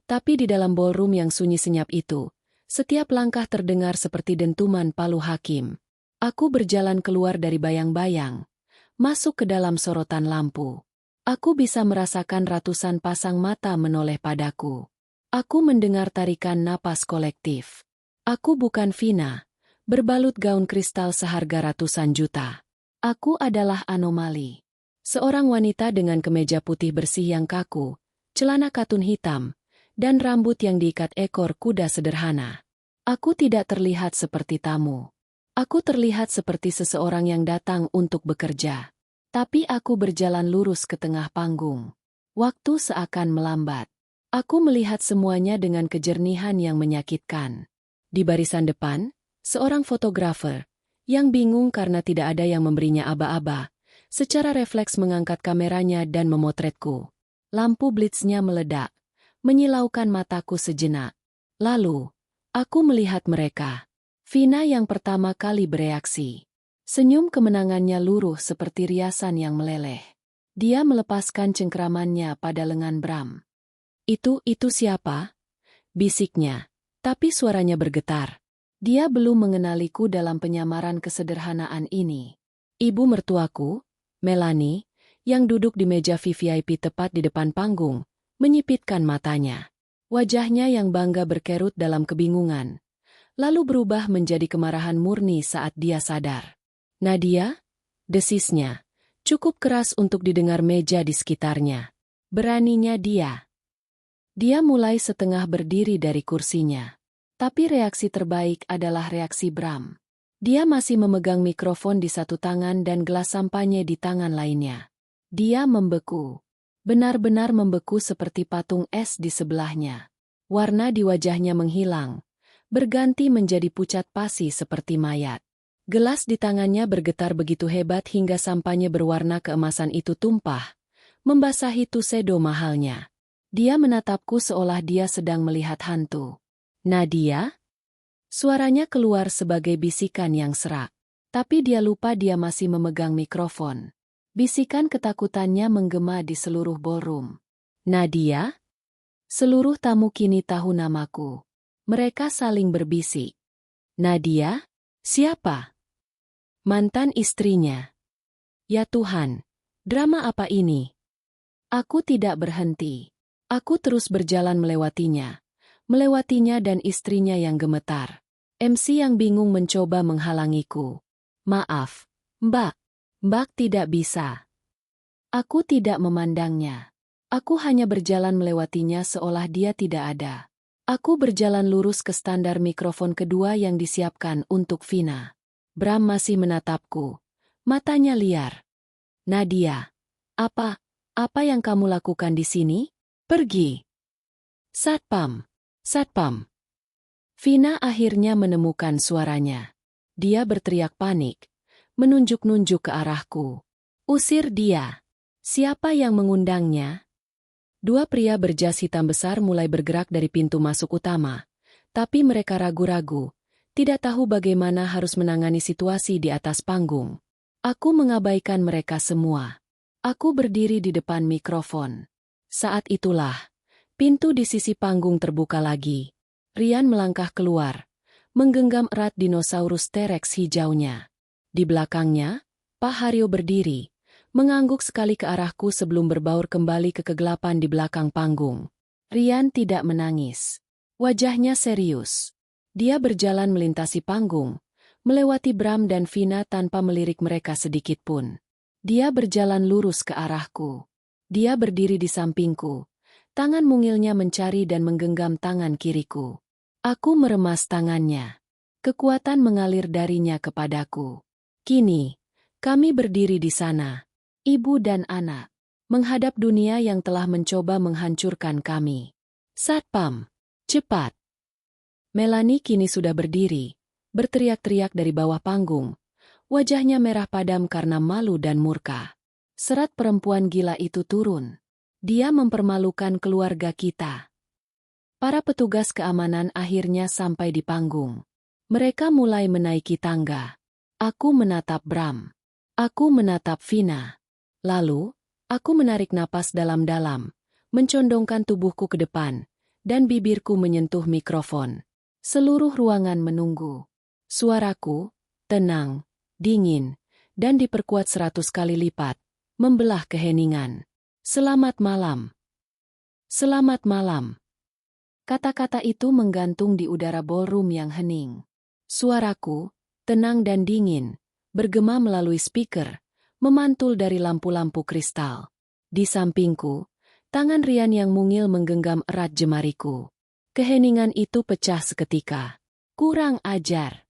tapi di dalam ballroom yang sunyi senyap itu, setiap langkah terdengar seperti dentuman palu hakim. Aku berjalan keluar dari bayang-bayang, masuk ke dalam sorotan lampu. Aku bisa merasakan ratusan pasang mata menoleh padaku. Aku mendengar tarikan napas kolektif. Aku bukan Vina, berbalut gaun kristal seharga ratusan juta. Aku adalah anomali. Seorang wanita dengan kemeja putih bersih yang kaku, celana katun hitam, dan rambut yang diikat ekor kuda sederhana. Aku tidak terlihat seperti tamu. Aku terlihat seperti seseorang yang datang untuk bekerja. Tapi aku berjalan lurus ke tengah panggung. Waktu seakan melambat. Aku melihat semuanya dengan kejernihan yang menyakitkan. Di barisan depan, seorang fotografer, yang bingung karena tidak ada yang memberinya aba-aba, secara refleks mengangkat kameranya dan memotretku. Lampu blitznya meledak, menyilaukan mataku sejenak. Lalu, aku melihat mereka. Vina yang pertama kali bereaksi. Senyum kemenangannya luruh seperti riasan yang meleleh. Dia melepaskan cengkeramannya pada lengan Bram. Itu siapa?" bisiknya, tapi suaranya bergetar. Dia belum mengenaliku dalam penyamaran kesederhanaan ini. Ibu mertuaku, Melanie, yang duduk di meja VVIP tepat di depan panggung, menyipitkan matanya. Wajahnya yang bangga berkerut dalam kebingungan, lalu berubah menjadi kemarahan murni saat dia sadar. "Nadia?" desisnya, cukup keras untuk didengar meja di sekitarnya. Beraninya dia. Dia mulai setengah berdiri dari kursinya. Tapi reaksi terbaik adalah reaksi Bram. Dia masih memegang mikrofon di satu tangan dan gelas sampahnya di tangan lainnya. Dia membeku. Benar-benar membeku seperti patung es di sebelahnya. Warna di wajahnya menghilang, berganti menjadi pucat pasi seperti mayat. Gelas di tangannya bergetar begitu hebat hingga sampahnya berwarna keemasan itu tumpah, membasahi tuxedo mahalnya. Dia menatapku seolah dia sedang melihat hantu. "Nadia?" Suaranya keluar sebagai bisikan yang serak. Tapi dia lupa dia masih memegang mikrofon. Bisikan ketakutannya menggema di seluruh ballroom. "Nadia?" Seluruh tamu kini tahu namaku. Mereka saling berbisik. "Nadia? Siapa?" Mantan istrinya. Ya Tuhan, drama apa ini? Aku tidak berhenti. Aku terus berjalan melewatinya dan istrinya yang gemetar. MC yang bingung mencoba menghalangiku. "Maaf, Mbak. Mbak tidak bisa." Aku tidak memandangnya. Aku hanya berjalan melewatinya seolah dia tidak ada. Aku berjalan lurus ke standar mikrofon kedua yang disiapkan untuk Vina. Bram masih menatapku. Matanya liar. "Nadia, apa yang kamu lakukan di sini? Pergi." "Satpam. Satpam." Vina akhirnya menemukan suaranya. Dia berteriak panik, menunjuk-nunjuk ke arahku. "Usir dia." "Siapa yang mengundangnya?" Dua pria berjas hitam besar mulai bergerak dari pintu masuk utama. Tapi mereka ragu-ragu, tidak tahu bagaimana harus menangani situasi di atas panggung. Aku mengabaikan mereka semua. Aku berdiri di depan mikrofon. Saat itulah, pintu di sisi panggung terbuka lagi. Rian melangkah keluar, menggenggam erat dinosaurus T-Rex hijaunya. Di belakangnya, Pak Haryo berdiri, mengangguk sekali ke arahku sebelum berbaur kembali ke kegelapan di belakang panggung. Rian tidak menangis. Wajahnya serius. Dia berjalan melintasi panggung, melewati Bram dan Vina tanpa melirik mereka sedikit pun. Dia berjalan lurus ke arahku. Dia berdiri di sampingku. Tangan mungilnya mencari dan menggenggam tangan kiriku. Aku meremas tangannya. Kekuatan mengalir darinya kepadaku. Kini, kami berdiri di sana, ibu dan anak, menghadap dunia yang telah mencoba menghancurkan kami. "Satpam, cepat!" Melanie kini sudah berdiri, berteriak-teriak dari bawah panggung. Wajahnya merah padam karena malu dan murka. Serat perempuan gila itu turun. Dia mempermalukan keluarga kita. Para petugas keamanan akhirnya sampai di panggung. Mereka mulai menaiki tangga. Aku menatap Bram. Aku menatap Vina. Lalu, aku menarik napas dalam-dalam, mencondongkan tubuhku ke depan, dan bibirku menyentuh mikrofon. Seluruh ruangan menunggu. Suaraku, tenang, dingin, dan diperkuat 100 kali lipat, membelah keheningan. "Selamat malam. Selamat malam." Kata-kata itu menggantung di udara ballroom yang hening. Suaraku, tenang dan dingin, bergema melalui speaker, memantul dari lampu-lampu kristal. Di sampingku, tangan Rian yang mungil menggenggam erat jemariku. Keheningan itu pecah seketika. "Kurang ajar."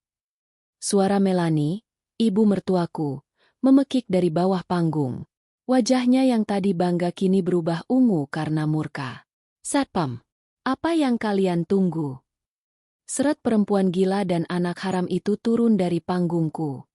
Suara Melanie, ibu mertuaku, memekik dari bawah panggung. Wajahnya yang tadi bangga kini berubah ungu karena murka. Satpam, apa yang kalian tunggu? Seret perempuan gila dan anak haram itu turun dari panggungku.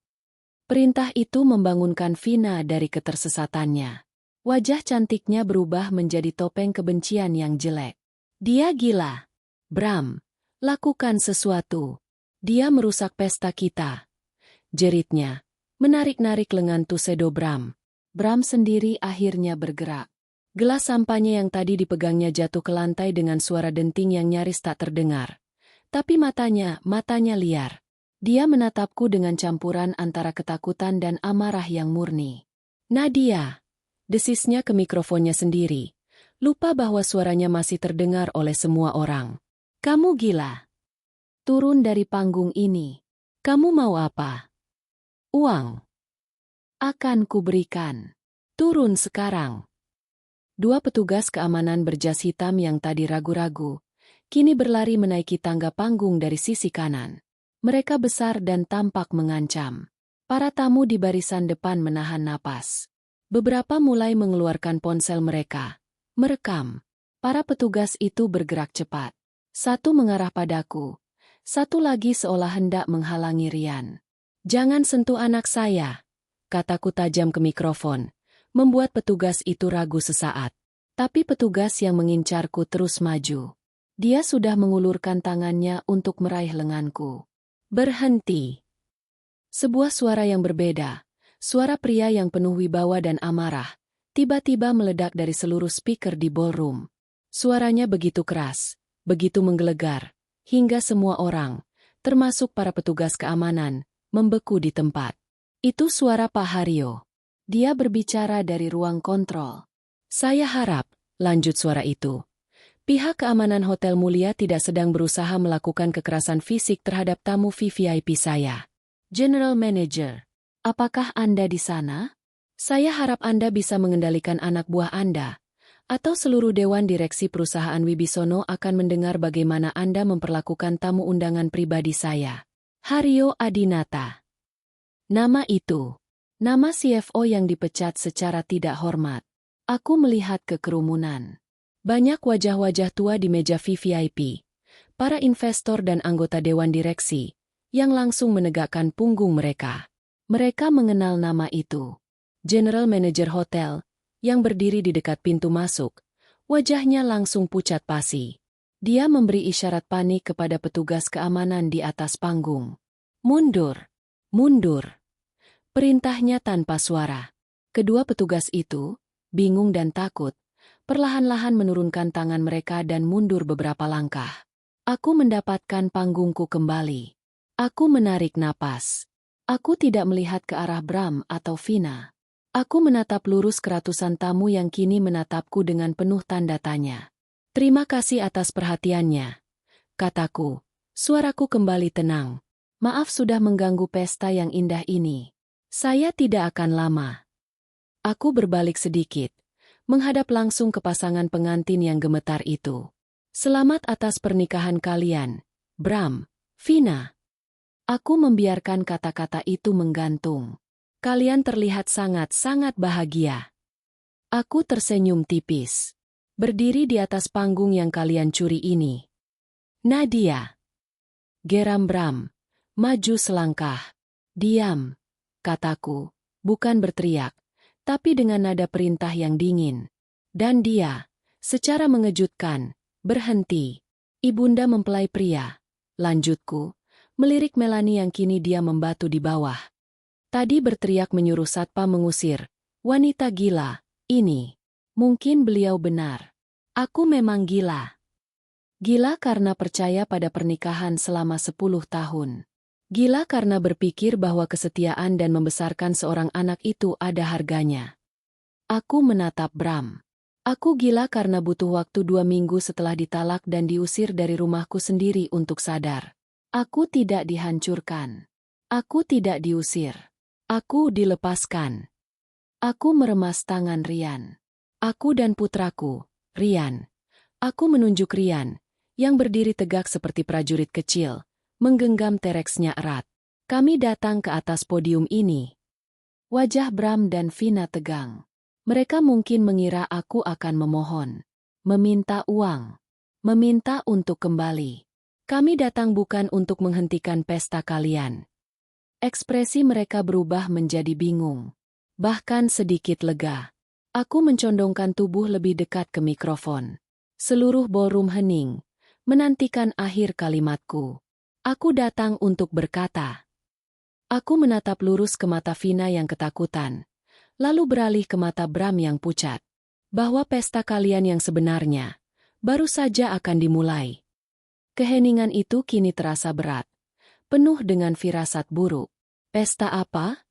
Perintah itu membangunkan Vina dari ketersesatannya. Wajah cantiknya berubah menjadi topeng kebencian yang jelek. Dia gila. Bram, lakukan sesuatu. Dia merusak pesta kita. Jeritnya, menarik-narik lengan Tuxedo Bram. Bram sendiri akhirnya bergerak. Gelas sampahnya yang tadi dipegangnya jatuh ke lantai dengan suara denting yang nyaris tak terdengar. Tapi matanya liar. Dia menatapku dengan campuran antara ketakutan dan amarah yang murni. Nadia, desisnya ke mikrofonnya sendiri. Lupa bahwa suaranya masih terdengar oleh semua orang. Kamu gila. Turun dari panggung ini. Kamu mau apa? Uang. Akan kuberikan. Turun sekarang. Dua petugas keamanan berjas hitam yang tadi ragu-ragu, kini berlari menaiki tangga panggung dari sisi kanan. Mereka besar dan tampak mengancam. Para tamu di barisan depan menahan napas. Beberapa mulai mengeluarkan ponsel mereka. Merekam. Para petugas itu bergerak cepat. Satu mengarah padaku. Satu lagi seolah hendak menghalangi Rian. Jangan sentuh anak saya, kataku tajam ke mikrofon, membuat petugas itu ragu sesaat. Tapi petugas yang mengincarku terus maju. Dia sudah mengulurkan tangannya untuk meraih lenganku. Berhenti. Sebuah suara yang berbeda, suara pria yang penuh wibawa dan amarah, tiba-tiba meledak dari seluruh speaker di ballroom. Suaranya begitu keras, begitu menggelegar, hingga semua orang, termasuk para petugas keamanan, membeku di tempat. Itu suara Pak Haryo. Dia berbicara dari ruang kontrol. Saya harap, lanjut suara itu, pihak keamanan Hotel Mulia tidak sedang berusaha melakukan kekerasan fisik terhadap tamu VVIP saya. General Manager, apakah Anda di sana? Saya harap Anda bisa mengendalikan anak buah Anda, atau seluruh dewan direksi perusahaan Wibisono akan mendengar bagaimana Anda memperlakukan tamu undangan pribadi saya. Haryo Adinata. Nama itu. Nama CFO yang dipecat secara tidak hormat. Aku melihat ke kerumunan. Banyak wajah-wajah tua di meja VVIP, para investor dan anggota dewan direksi, yang langsung menegakkan punggung mereka. Mereka mengenal nama itu. General Manager Hotel, yang berdiri di dekat pintu masuk, wajahnya langsung pucat pasi. Dia memberi isyarat panik kepada petugas keamanan di atas panggung. Mundur! Mundur! Perintahnya tanpa suara. Kedua petugas itu, bingung dan takut, perlahan-lahan menurunkan tangan mereka dan mundur beberapa langkah. Aku mendapatkan panggungku kembali. Aku menarik napas. Aku tidak melihat ke arah Bram atau Vina. Aku menatap lurus ke ratusan tamu yang kini menatapku dengan penuh tanda tanya. Terima kasih atas perhatiannya, kataku. Suaraku kembali tenang. Maaf sudah mengganggu pesta yang indah ini. Saya tidak akan lama. Aku berbalik sedikit, menghadap langsung ke pasangan pengantin yang gemetar itu. Selamat atas pernikahan kalian, Bram, Vina. Aku membiarkan kata-kata itu menggantung. Kalian terlihat sangat-sangat bahagia. Aku tersenyum tipis. Berdiri di atas panggung yang kalian curi ini. Nadia. Geram Bram. Maju selangkah. Diam, kataku, bukan berteriak, tapi dengan nada perintah yang dingin. Dan dia, secara mengejutkan, berhenti. Ibunda mempelai pria, lanjutku, melirik Melanie yang kini dia membatu di bawah. Tadi berteriak menyuruh satpam mengusir, wanita gila, ini. Mungkin beliau benar. Aku memang gila. Gila karena percaya pada pernikahan selama 10 tahun. Gila karena berpikir bahwa kesetiaan dan membesarkan seorang anak itu ada harganya. Aku menatap Bram. Aku gila karena butuh waktu 2 minggu setelah ditalak dan diusir dari rumahku sendiri untuk sadar. Aku tidak dihancurkan. Aku tidak diusir. Aku dilepaskan. Aku meremas tangan Rian. Aku dan putraku, Rian. Aku menunjuk Rian, yang berdiri tegak seperti prajurit kecil, menggenggam tereksnya erat. Kami datang ke atas podium ini. Wajah Bram dan Vina tegang. Mereka mungkin mengira aku akan memohon, meminta uang, meminta untuk kembali. Kami datang bukan untuk menghentikan pesta kalian. Ekspresi mereka berubah menjadi bingung, bahkan sedikit lega. Aku mencondongkan tubuh lebih dekat ke mikrofon. Seluruh ballroom hening, menantikan akhir kalimatku. Aku datang untuk berkata. Aku menatap lurus ke mata Vina yang ketakutan, lalu beralih ke mata Bram yang pucat. Bahwa pesta kalian yang sebenarnya baru saja akan dimulai. Keheningan itu kini terasa berat, penuh dengan firasat buruk. Pesta apa?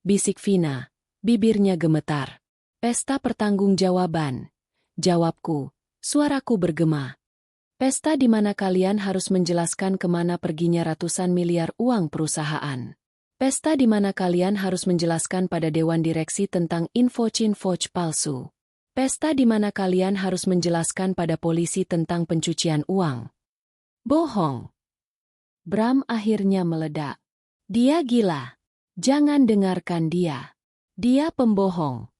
Bisik Vina, bibirnya gemetar. Pesta pertanggungjawaban. Jawabku, suaraku bergema. Pesta di mana kalian harus menjelaskan kemana perginya ratusan miliar uang perusahaan. Pesta di mana kalian harus menjelaskan pada Dewan Direksi tentang info palsu. Pesta di mana kalian harus menjelaskan pada polisi tentang pencucian uang. Bohong. Bram akhirnya meledak. Dia gila. Jangan dengarkan dia. Dia pembohong.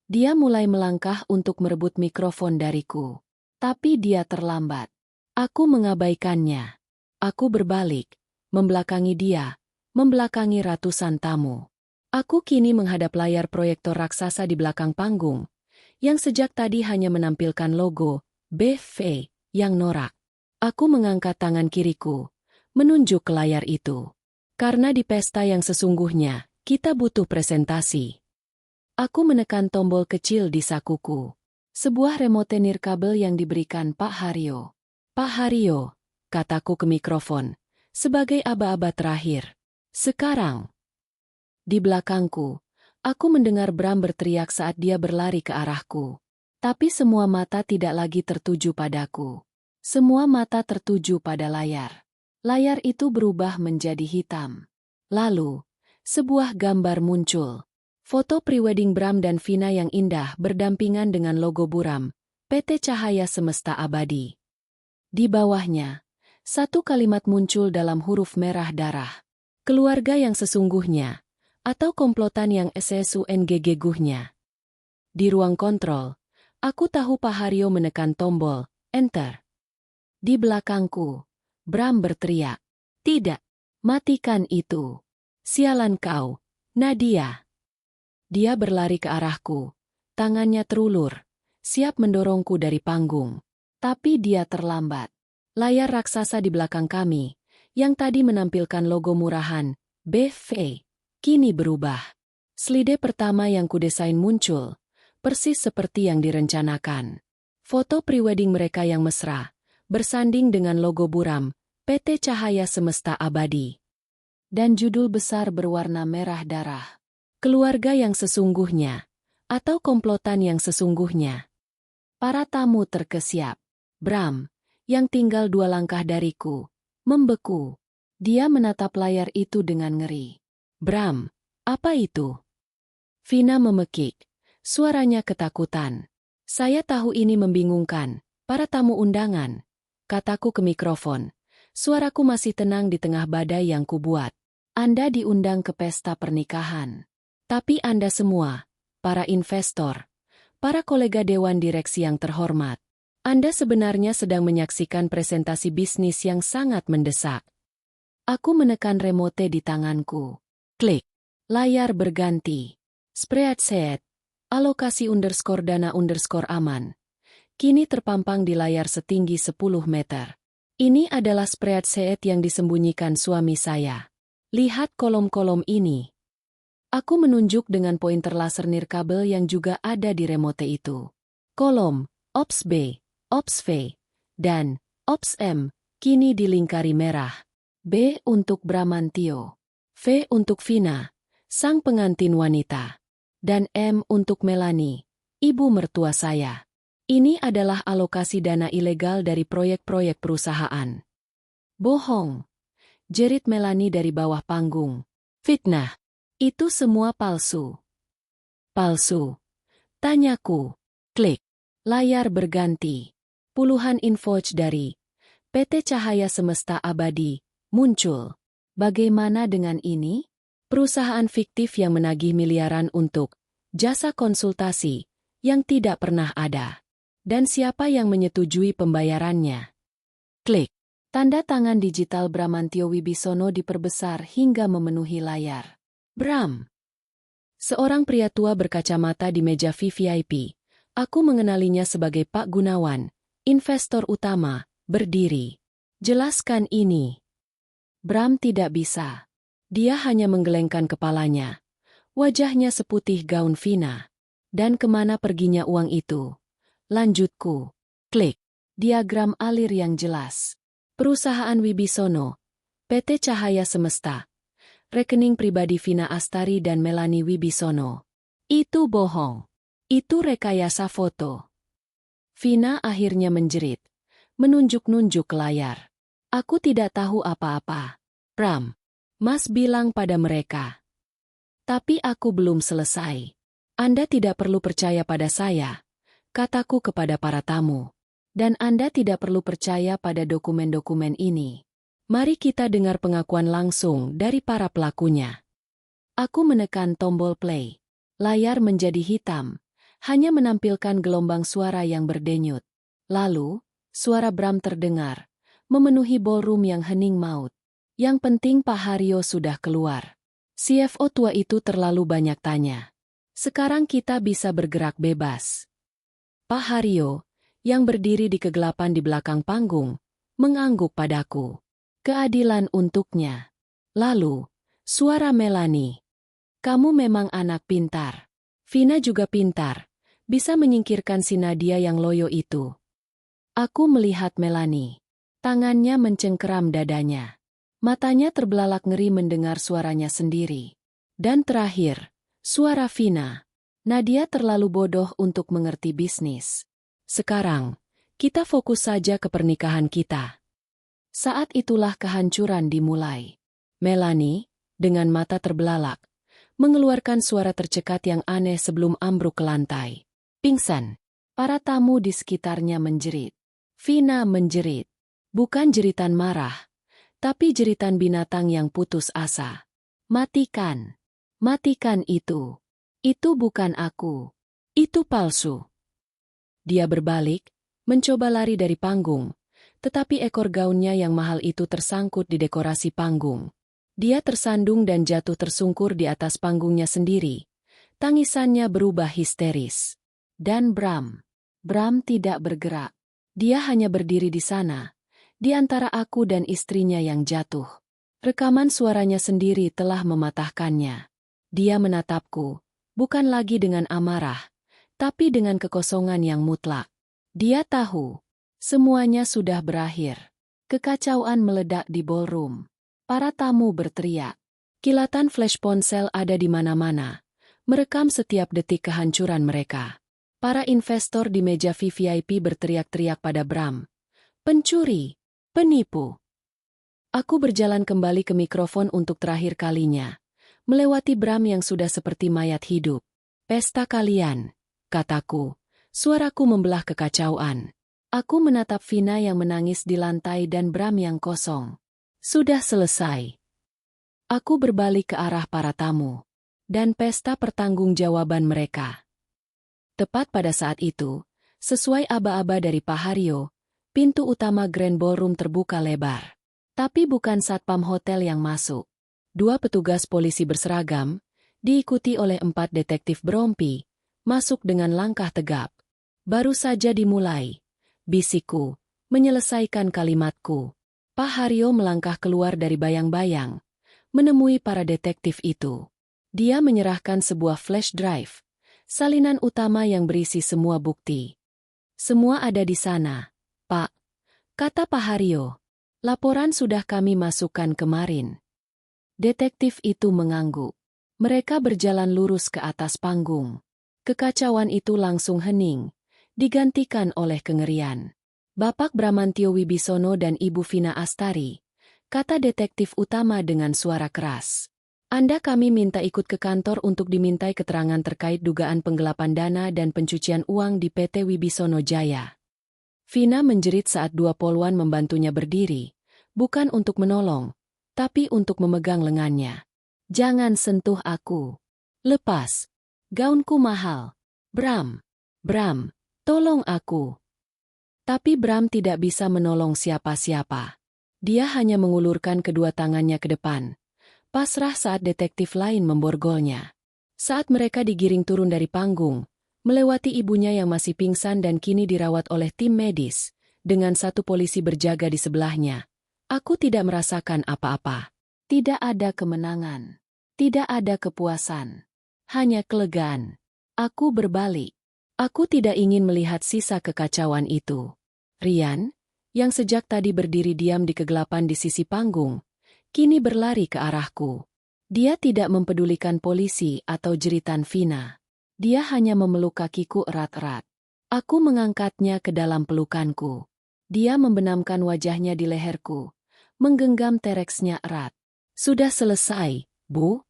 Dia mulai melangkah untuk merebut mikrofon dariku. Tapi dia terlambat. Aku mengabaikannya. Aku berbalik, membelakangi dia, membelakangi ratusan tamu. Aku kini menghadap layar proyektor raksasa di belakang panggung, yang sejak tadi hanya menampilkan logo BV yang norak. Aku mengangkat tangan kiriku, menunjuk ke layar itu. Karena di pesta yang sesungguhnya, kita butuh presentasi. Aku menekan tombol kecil di sakuku. Sebuah remote nirkabel yang diberikan Pak Haryo. Pak Haryo, kataku ke mikrofon, sebagai aba-aba terakhir. Sekarang. Di belakangku, aku mendengar Bram berteriak saat dia berlari ke arahku. Tapi semua mata tidak lagi tertuju padaku. Semua mata tertuju pada layar. Layar itu berubah menjadi hitam. Lalu, sebuah gambar muncul. Foto prewedding Bram dan Vina yang indah berdampingan dengan logo Buram, PT Cahaya Semesta Abadi. Di bawahnya, satu kalimat muncul dalam huruf merah darah. Keluarga yang sesungguhnya, atau komplotan yang SSUNGGGuhnya. Di ruang kontrol, aku tahu Pak Haryo menekan tombol, enter. Di belakangku, Bram berteriak, tidak, matikan itu. Sialan kau, Nadia. Dia berlari ke arahku, tangannya terulur, siap mendorongku dari panggung. Tapi dia terlambat. Layar raksasa di belakang kami, yang tadi menampilkan logo murahan, BV, kini berubah. Slide pertama yang kudesain muncul, persis seperti yang direncanakan. Foto prewedding mereka yang mesra, bersanding dengan logo Buram, PT Cahaya Semesta Abadi. Dan judul besar berwarna merah darah. Keluarga yang sesungguhnya, atau komplotan yang sesungguhnya. Para tamu terkesiap. Bram, yang tinggal 2 langkah dariku, membeku. Dia menatap layar itu dengan ngeri. Bram, apa itu? Vina memekik. Suaranya ketakutan. Saya tahu ini membingungkan, para tamu undangan. Kataku ke mikrofon. Suaraku masih tenang di tengah badai yang kubuat. Anda diundang ke pesta pernikahan. Tapi Anda semua, para investor, para kolega Dewan Direksi yang terhormat, Anda sebenarnya sedang menyaksikan presentasi bisnis yang sangat mendesak. Aku menekan remote di tanganku. Klik. Layar berganti. Spreadsheet. Alokasi _dana _aman. Kini terpampang di layar setinggi 10 meter. Ini adalah spreadsheet yang disembunyikan suami saya. Lihat kolom-kolom ini. Aku menunjuk dengan pointer laser nirkabel yang juga ada di remote itu. Kolom, Ops B, Ops V, dan Ops M, kini dilingkari merah. B untuk Bramantio, V untuk Vina, sang pengantin wanita, dan M untuk Melanie, ibu mertua saya. Ini adalah alokasi dana ilegal dari proyek-proyek perusahaan. Bohong, jerit Melanie dari bawah panggung. Fitnah. Itu semua palsu. Palsu. Tanyaku. Klik. Layar berganti. Puluhan invoice dari PT Cahaya Semesta Abadi muncul. Bagaimana dengan ini? Perusahaan fiktif yang menagih miliaran untuk jasa konsultasi, yang tidak pernah ada. Dan siapa yang menyetujui pembayarannya? Klik. Tanda tangan digital Bramantio Wibisono diperbesar hingga memenuhi layar. Bram. Seorang pria tua berkacamata di meja VVIP. Aku mengenalinya sebagai Pak Gunawan, investor utama, berdiri. Jelaskan ini. Bram tidak bisa. Dia hanya menggelengkan kepalanya. Wajahnya seputih gaun Vina. Dan kemana perginya uang itu? Lanjutku. Klik. Diagram alir yang jelas. Perusahaan Wibisono, PT Cahaya Semesta. Rekening pribadi Vina Astari dan Melani Wibisono. Itu bohong. Itu rekayasa foto. Vina akhirnya menjerit. Menunjuk-nunjuk ke layar. Aku tidak tahu apa-apa. Bram, Mas bilang pada mereka. Tapi aku belum selesai. Anda tidak perlu percaya pada saya, kataku kepada para tamu. Dan Anda tidak perlu percaya pada dokumen-dokumen ini. Mari kita dengar pengakuan langsung dari para pelakunya. Aku menekan tombol play. Layar menjadi hitam, hanya menampilkan gelombang suara yang berdenyut. Lalu, suara Bram terdengar, memenuhi ballroom yang hening maut. Yang penting Pak Haryo sudah keluar. CFO tua itu terlalu banyak tanya. Sekarang kita bisa bergerak bebas. Pak Haryo, yang berdiri di kegelapan di belakang panggung, mengangguk padaku. Keadilan untuknya. Lalu, suara Melani. Kamu memang anak pintar. Vina juga pintar. Bisa menyingkirkan si Nadia yang loyo itu. Aku melihat Melani. Tangannya mencengkeram dadanya. Matanya terbelalak ngeri mendengar suaranya sendiri. Dan terakhir, suara Vina. Nadia terlalu bodoh untuk mengerti bisnis. Sekarang, kita fokus saja ke pernikahan kita. Saat itulah kehancuran dimulai. Melani, dengan mata terbelalak, mengeluarkan suara tercekat yang aneh sebelum ambruk ke lantai. Pingsan. Para tamu di sekitarnya menjerit. Vina menjerit. Bukan jeritan marah, tapi jeritan binatang yang putus asa. Matikan. Matikan itu. Itu bukan aku. Itu palsu. Dia berbalik, mencoba lari dari panggung, tetapi ekor gaunnya yang mahal itu tersangkut di dekorasi panggung. Dia tersandung dan jatuh tersungkur di atas panggungnya sendiri. Tangisannya berubah histeris. Dan Bram tidak bergerak. Dia hanya berdiri di sana, di antara aku dan istrinya yang jatuh. Rekaman suaranya sendiri telah mematahkannya. Dia menatapku, bukan lagi dengan amarah, tapi dengan kekosongan yang mutlak. Dia tahu, semuanya sudah berakhir. Kekacauan meledak di ballroom. Para tamu berteriak. Kilatan flash ponsel ada di mana-mana, merekam setiap detik kehancuran mereka. Para investor di meja VVIP berteriak-teriak pada Bram. Pencuri, penipu. Aku berjalan kembali ke mikrofon untuk terakhir kalinya, melewati Bram yang sudah seperti mayat hidup. Pesta kalian. Kataku, suaraku membelah kekacauan. Aku menatap Vina yang menangis di lantai dan Bram yang kosong. Sudah selesai. Aku berbalik ke arah para tamu. Dan pesta pertanggungjawaban mereka. Tepat pada saat itu, sesuai aba-aba dari Pak Haryo, pintu utama Grand Ballroom terbuka lebar. Tapi bukan satpam hotel yang masuk. 2 petugas polisi berseragam, diikuti oleh 4 detektif berompi, masuk dengan langkah tegap. Baru saja dimulai. Bisikku, menyelesaikan kalimatku. Pak Haryo melangkah keluar dari bayang-bayang, menemui para detektif itu. Dia menyerahkan sebuah flash drive, salinan utama yang berisi semua bukti. Semua ada di sana, Pak, kata Pak Haryo. Laporan sudah kami masukkan kemarin. Detektif itu mengangguk. Mereka berjalan lurus ke atas panggung. Kekacauan itu langsung hening, digantikan oleh kengerian. Bapak Bramantio Wibisono dan Ibu Vina Astari, kata detektif utama dengan suara keras. Anda kami minta ikut ke kantor untuk dimintai keterangan terkait dugaan penggelapan dana dan pencucian uang di PT Wibisono Jaya. Vina menjerit saat 2 poluan membantunya berdiri, bukan untuk menolong, tapi untuk memegang lengannya. Jangan sentuh aku. Lepas. Gaunku mahal. Bram. Bram, tolong aku. Tapi Bram tidak bisa menolong siapa-siapa. Dia hanya mengulurkan kedua tangannya ke depan. Pasrah saat detektif lain memborgolnya. Saat mereka digiring turun dari panggung, melewati ibunya yang masih pingsan dan kini dirawat oleh tim medis, dengan satu polisi berjaga di sebelahnya, aku tidak merasakan apa-apa. Tidak ada kemenangan. Tidak ada kepuasan. Hanya kelegaan. Aku berbalik. Aku tidak ingin melihat sisa kekacauan itu. Ryan, yang sejak tadi berdiri diam di kegelapan di sisi panggung, kini berlari ke arahku. Dia tidak mempedulikan polisi atau jeritan Vina. Dia hanya memeluk kakiku erat-erat. Aku mengangkatnya ke dalam pelukanku. Dia membenamkan wajahnya di leherku, menggenggam tereksnya erat. Sudah selesai, Bu?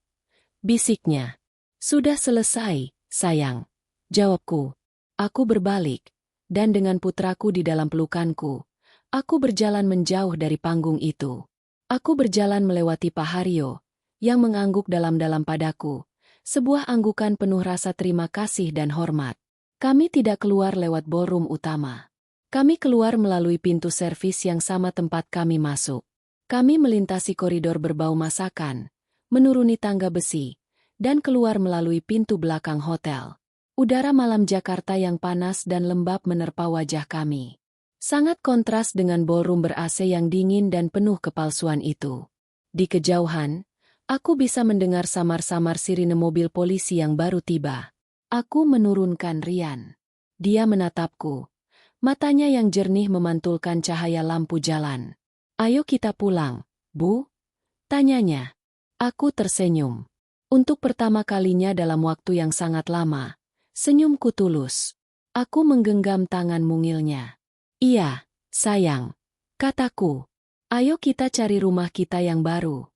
Bisiknya. Sudah selesai, sayang. Jawabku. Aku berbalik, dan dengan putraku di dalam pelukanku, aku berjalan menjauh dari panggung itu. Aku berjalan melewati Pak Haryo, yang mengangguk dalam-dalam padaku, sebuah anggukan penuh rasa terima kasih dan hormat. Kami tidak keluar lewat ballroom utama. Kami keluar melalui pintu servis yang sama tempat kami masuk. Kami melintasi koridor berbau masakan, menuruni tangga besi, dan keluar melalui pintu belakang hotel. Udara malam Jakarta yang panas dan lembab menerpa wajah kami. Sangat kontras dengan ballroom ber-AC yang dingin dan penuh kepalsuan itu. Di kejauhan, aku bisa mendengar samar-samar sirine mobil polisi yang baru tiba. Aku menurunkan Ryan. Dia menatapku. Matanya yang jernih memantulkan cahaya lampu jalan. "Ayo kita pulang, Bu?" tanyanya. Aku tersenyum. Untuk pertama kalinya dalam waktu yang sangat lama, senyumku tulus. Aku menggenggam tangan mungilnya. "Iya, sayang," kataku. "Ayo kita cari rumah kita yang baru."